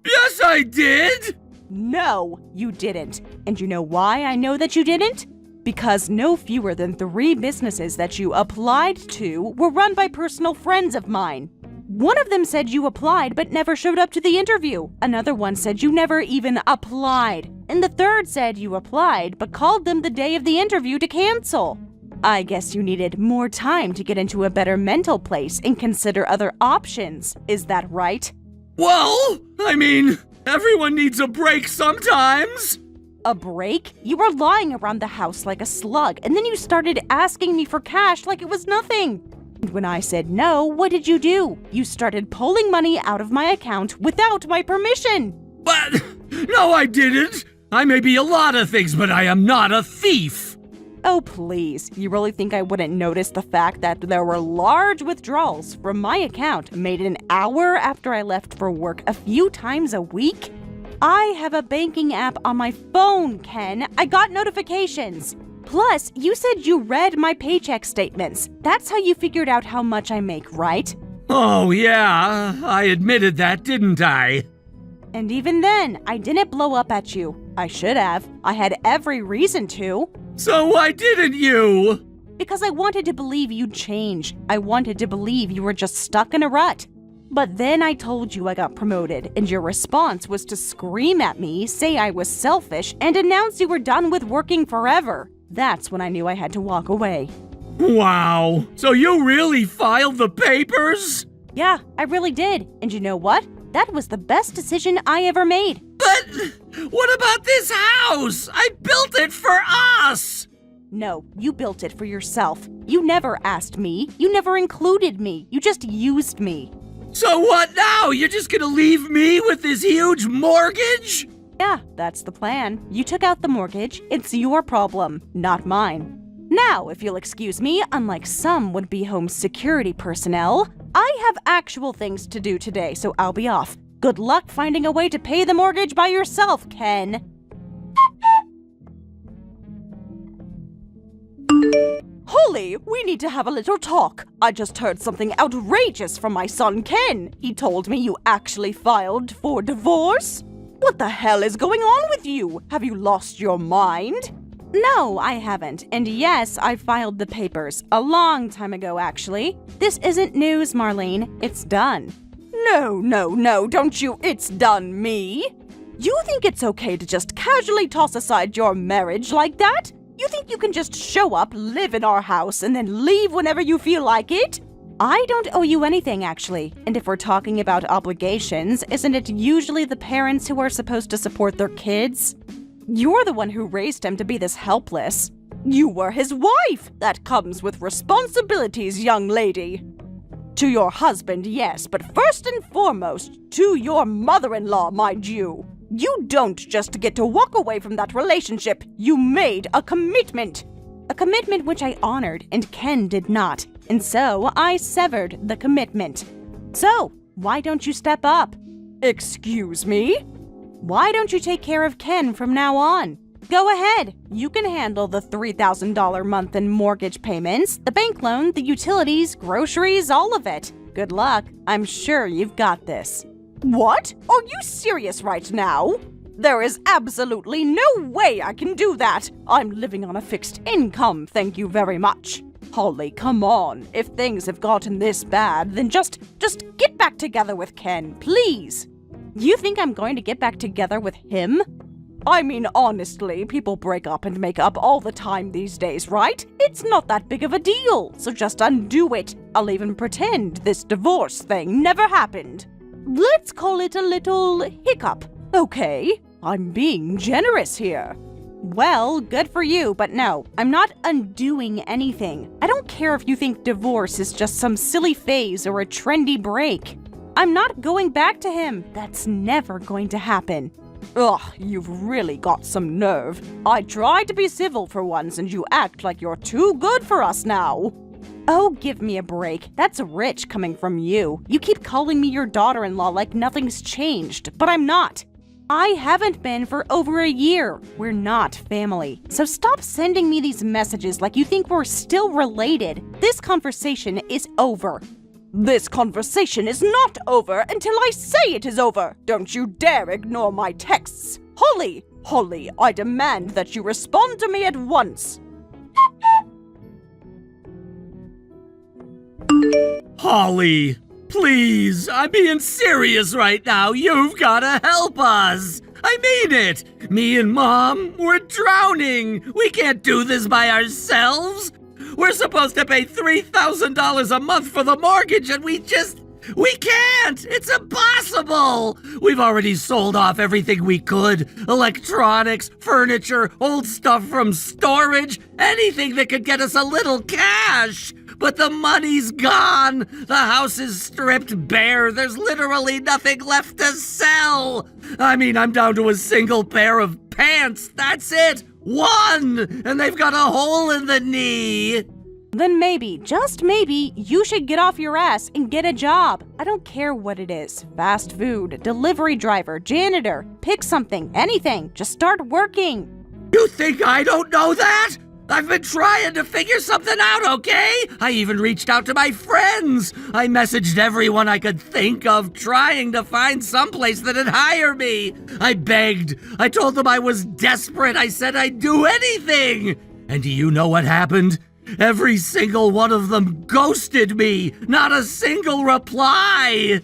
Yes, I did. No, you didn't. And you know why I know that you didn't? Because no fewer than 3 businesses that you applied to were run by personal friends of mine. One of them said you applied but never showed up to the interview. Another one said you never even applied. And the third said you applied but called them the day of the interview to cancel. I guess you needed more time to get into a better mental place and consider other options. Is that right? Well, I mean, everyone needs a break sometimes. A break? You were lying around the house like a slug, and then you started asking me for cash like it was nothing. And when I said no, what did you do? You started pulling money out of my account without my permission. But, no, I didn't. I may be a lot of things, but I am not a thief. Oh, please. You really think I wouldn't notice the fact that there were large withdrawals from my account made an hour after I left for work a few times a week? I have a banking app on my phone, Ken. I got notifications. Plus, you said you read my paycheck statements. That's how you figured out how much I make, right? Oh, yeah. I admitted that, didn't I? And even then, I didn't blow up at you. I should have. I had every reason to. So why didn't you? Because I wanted to believe you'd change. I wanted to believe you were just stuck in a rut. But then I told you I got promoted, and your response was to scream at me, say I was selfish, and announce you were done with working forever. That's when I knew I had to walk away. Wow. So you really filed the papers? Yeah, I really did. And you know what? That was the best decision I ever made. But what about this house? I built it for us! No, you built it for yourself. You never asked me. You never included me. You just used me. So what now? You're just gonna leave me with this huge mortgage? Yeah, that's the plan. You took out the mortgage. It's your problem, not mine. Now, if you'll excuse me, unlike some would-be home security personnel, I have actual things to do today, so I'll be off. Good luck finding a way to pay the mortgage by yourself, Ken. Holly, we need to have a little talk. I just heard something outrageous from my son Ken. He told me you actually filed for divorce. What the hell is going on with you? Have you lost your mind? No, I haven't. And yes, I filed the papers. A long time ago, actually. This isn't news, Marlene. It's done. No, don't you it's done me. You think it's okay to just casually toss aside your marriage like that? You think you can just show up, live in our house, and then leave whenever you feel like it? I don't owe you anything, actually. And if we're talking about obligations, isn't it usually the parents who are supposed to support their kids? You're the one who raised him to be this helpless. You were his wife! That comes with responsibilities, young lady. To your husband, yes, but first and foremost, to your mother-in-law, mind you. You don't just get to walk away from that relationship. You made a commitment. A commitment which I honored, and Ken did not. And so I severed the commitment. So, why don't you step up? Excuse me? Why don't you take care of Ken from now on? Go ahead. You can handle the $3,000 month in mortgage payments, the bank loan, the utilities, groceries, all of it. Good luck. I'm sure you've got this. What? Are you serious right now? There is absolutely no way I can do that. I'm living on a fixed income, thank you very much. Holly, come on. If things have gotten this bad, then just get back together with Ken, please. You think I'm going to get back together with him? I mean, honestly, people break up and make up all the time these days, right? It's not that big of a deal, so just undo it. I'll even pretend this divorce thing never happened. Let's call it a little hiccup, okay? I'm being generous here. Well, good for you, but no, I'm not undoing anything. I don't care if you think divorce is just some silly phase or a trendy break. I'm not going back to him. That's never going to happen. Ugh, you've really got some nerve. I tried to be civil for once and you act like you're too good for us now. Oh, give me a break. That's rich coming from you. You keep calling me your daughter-in-law like nothing's changed, but I'm not. I haven't been for over a year. We're not family. So stop sending me these messages like you think we're still related. This conversation is over. This conversation is not over until I say it is over. Don't you dare ignore my texts. Holly, I demand that you respond to me at once. Holly, please, I'm being serious right now. You've gotta help us. I mean it. Me and Mom, we're drowning. We can't do this by ourselves. We're supposed to pay $3,000 a month for the mortgage and we can't! It's impossible! We've already sold off everything we could. Electronics, furniture, old stuff from storage, anything that could get us a little cash. But the money's gone. The house is stripped bare. There's literally nothing left to sell. I mean, I'm down to a single pair of pants. That's it. One! And they've got a hole in the knee. Then maybe, just maybe, you should get off your ass and get a job. I don't care what it is. Fast food, delivery driver, janitor. Pick something, anything. Just start working. You think I don't know that? I've been trying to figure something out, okay? I even reached out to my friends. I messaged everyone I could think of, trying to find someplace that'd hire me. I begged. I told them I was desperate. I said I'd do anything. And do you know what happened? Every single one of them ghosted me. Not a single reply.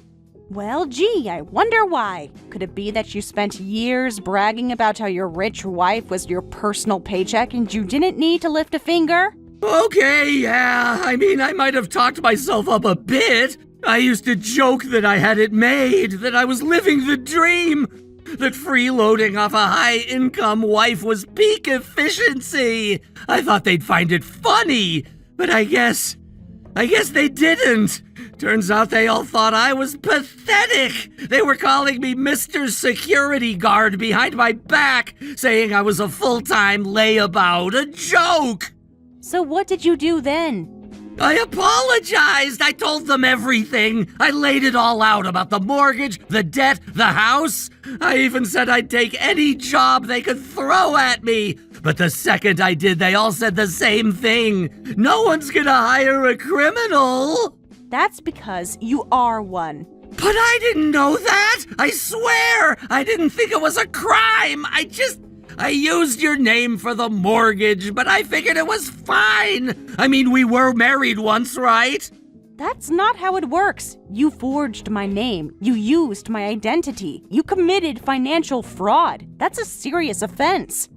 Well, gee, I wonder why. Could it be that you spent years bragging about how your rich wife was your personal paycheck and you didn't need to lift a finger? Okay, yeah. I mean, I might have talked myself up a bit. I used to joke that I had it made, that I was living the dream, that freeloading off a high-income wife was peak efficiency. I thought they'd find it funny, but I guess they didn't. Turns out they all thought I was pathetic. They were calling me Mr. Security Guard behind my back, saying I was a full-time layabout, a joke. So what did you do then? I apologized. I told them everything. I laid it all out about the mortgage, the debt, the house. I even said I'd take any job they could throw at me. But the second I did, they all said the same thing. No one's gonna hire a criminal. That's because you are one. But I didn't know that. I swear. I didn't think it was a crime. I used your name for the mortgage, but I figured it was fine. I mean, we were married once, right? That's not how it works. You forged my name. You used my identity. You committed financial fraud. That's a serious offense.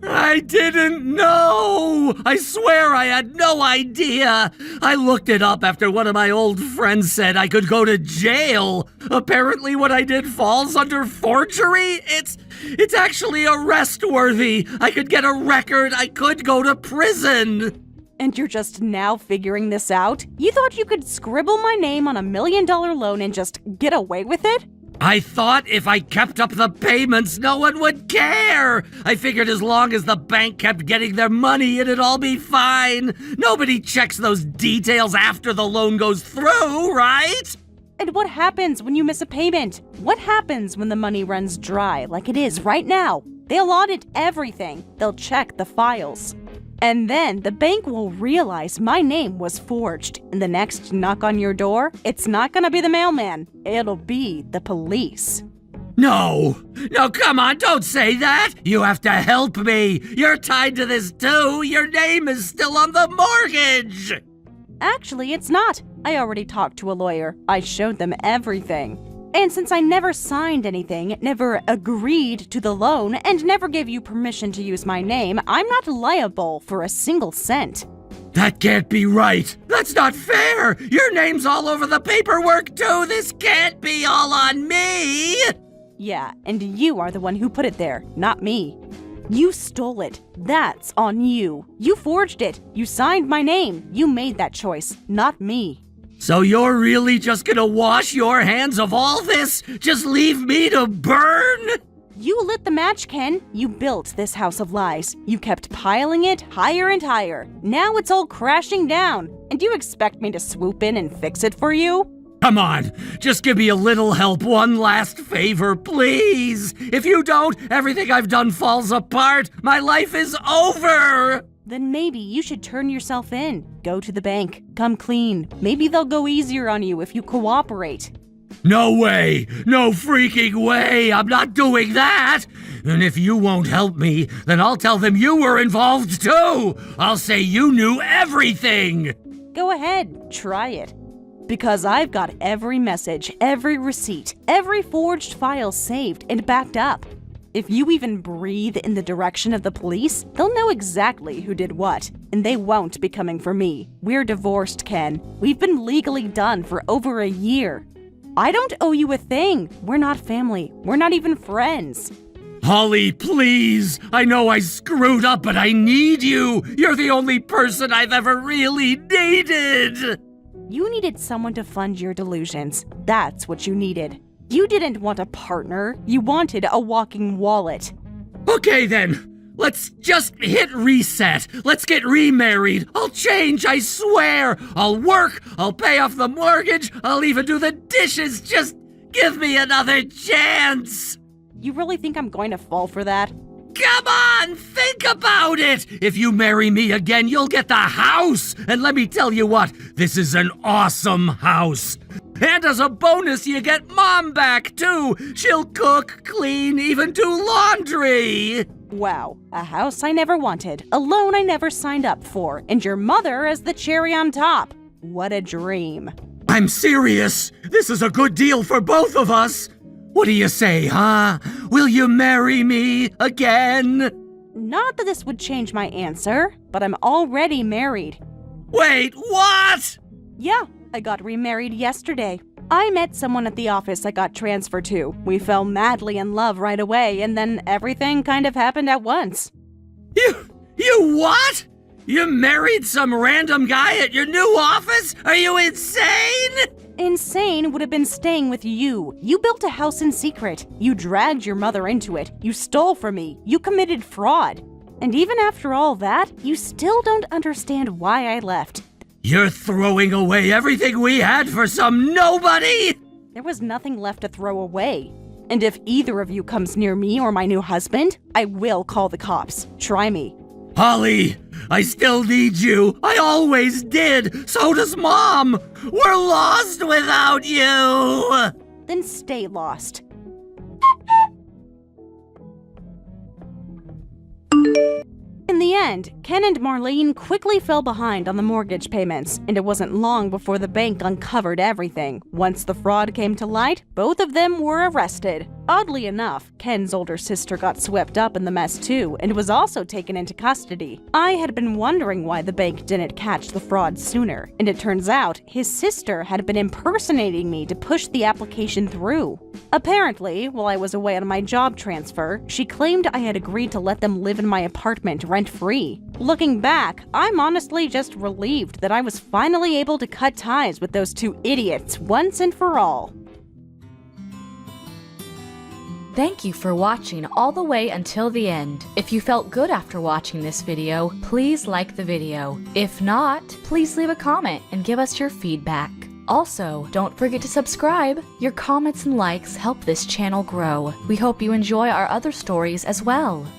I didn't know! I swear I had no idea! I looked it up after one of my old friends said I could go to jail. Apparently what I did falls under forgery? It's actually arrest-worthy. I could get a record. I could go to prison. And you're just now figuring this out? You thought you could scribble my name on $1 million loan and just get away with it? I thought if I kept up the payments, no one would care. I figured as long as the bank kept getting their money, it'd all be fine. Nobody checks those details after the loan goes through, right? And what happens when you miss a payment? What happens when the money runs dry like it is right now? They'll audit everything. They'll check the files. And then the bank will realize my name was forged. And the next knock on your door, it's not gonna be the mailman. It'll be the police. No, come on, don't say that. You have to help me. You're tied to this too. Your name is still on the mortgage. Actually, it's not. I already talked to a lawyer. I showed them everything. And since I never signed anything, never agreed to the loan, and never gave you permission to use my name, I'm not liable for a single cent. That can't be right. That's not fair. Your name's all over the paperwork too. This can't be all on me. Yeah, and you are the one who put it there, not me. You stole it. That's on you. You forged it. You signed my name. You made that choice, not me. So you're really just gonna wash your hands of all this? Just leave me to burn? You lit the match, Ken. You built this house of lies. You kept piling it higher and higher. Now it's all crashing down. And you expect me to swoop in and fix it for you? Come on, just give me a little help, one last favor, please. If you don't, everything I've done falls apart. My life is over. Then maybe you should turn yourself in. Go to the bank. Come clean. Maybe they'll go easier on you if you cooperate. No way! No freaking way! I'm not doing that! And if you won't help me, then I'll tell them you were involved too! I'll say you knew everything! Go ahead, try it. Because I've got every message, every receipt, every forged file saved and backed up. If you even breathe in the direction of the police, they'll know exactly who did what, and they won't be coming for me. We're divorced, Ken. We've been legally done for over a year. I don't owe you a thing. We're not family. We're not even friends. Holly, please! I know I screwed up, but I need you! You're the only person I've ever really needed! You needed someone to fund your delusions. That's what you needed. You didn't want a partner. You wanted a walking wallet. Okay then, let's just hit reset. Let's get remarried. I'll change, I swear. I'll work, I'll pay off the mortgage, I'll even do the dishes. Just give me another chance. You really think I'm going to fall for that? Come on, think about it! If you marry me again, you'll get the house! And let me tell you what, this is an awesome house! And as a bonus, you get Mom back, too! She'll cook, clean, even do laundry! Wow, a house I never wanted, a loan I never signed up for, and your mother as the cherry on top. What a dream. I'm serious! This is a good deal for both of us! What do you say, huh? Will you marry me again? Not that this would change my answer, but I'm already married. Wait, what? Yeah, I got remarried yesterday. I met someone at the office I got transferred to. We fell madly in love right away, and then everything kind of happened at once. You what? You married some random guy at your new office? Are you insane? Insane would have been staying with you. You built a house in secret. You dragged your mother into it. You stole from me. You committed fraud. And even after all that, you still don't understand why I left. You're throwing away everything we had for some nobody? There was nothing left to throw away. And if either of you comes near me or my new husband, I will call the cops. Try me. Holly, I still need you. I always did. So does Mom. We're lost without you. Then stay lost. In the end, Ken and Marlene quickly fell behind on the mortgage payments, and it wasn't long before the bank uncovered everything. Once the fraud came to light, both of them were arrested. Oddly enough, Ken's older sister got swept up in the mess too, and was also taken into custody. I had been wondering why the bank didn't catch the fraud sooner, and it turns out his sister had been impersonating me to push the application through. Apparently, while I was away on my job transfer, she claimed I had agreed to let them live in my apartment rent-free. Looking back, I'm honestly just relieved that I was finally able to cut ties with those two idiots once and for all. Thank you for watching all the way until the end. If you felt good after watching this video, please like the video. If not, please leave a comment and give us your feedback. Also, don't forget to subscribe. Your comments and likes help this channel grow. We hope you enjoy our other stories as well.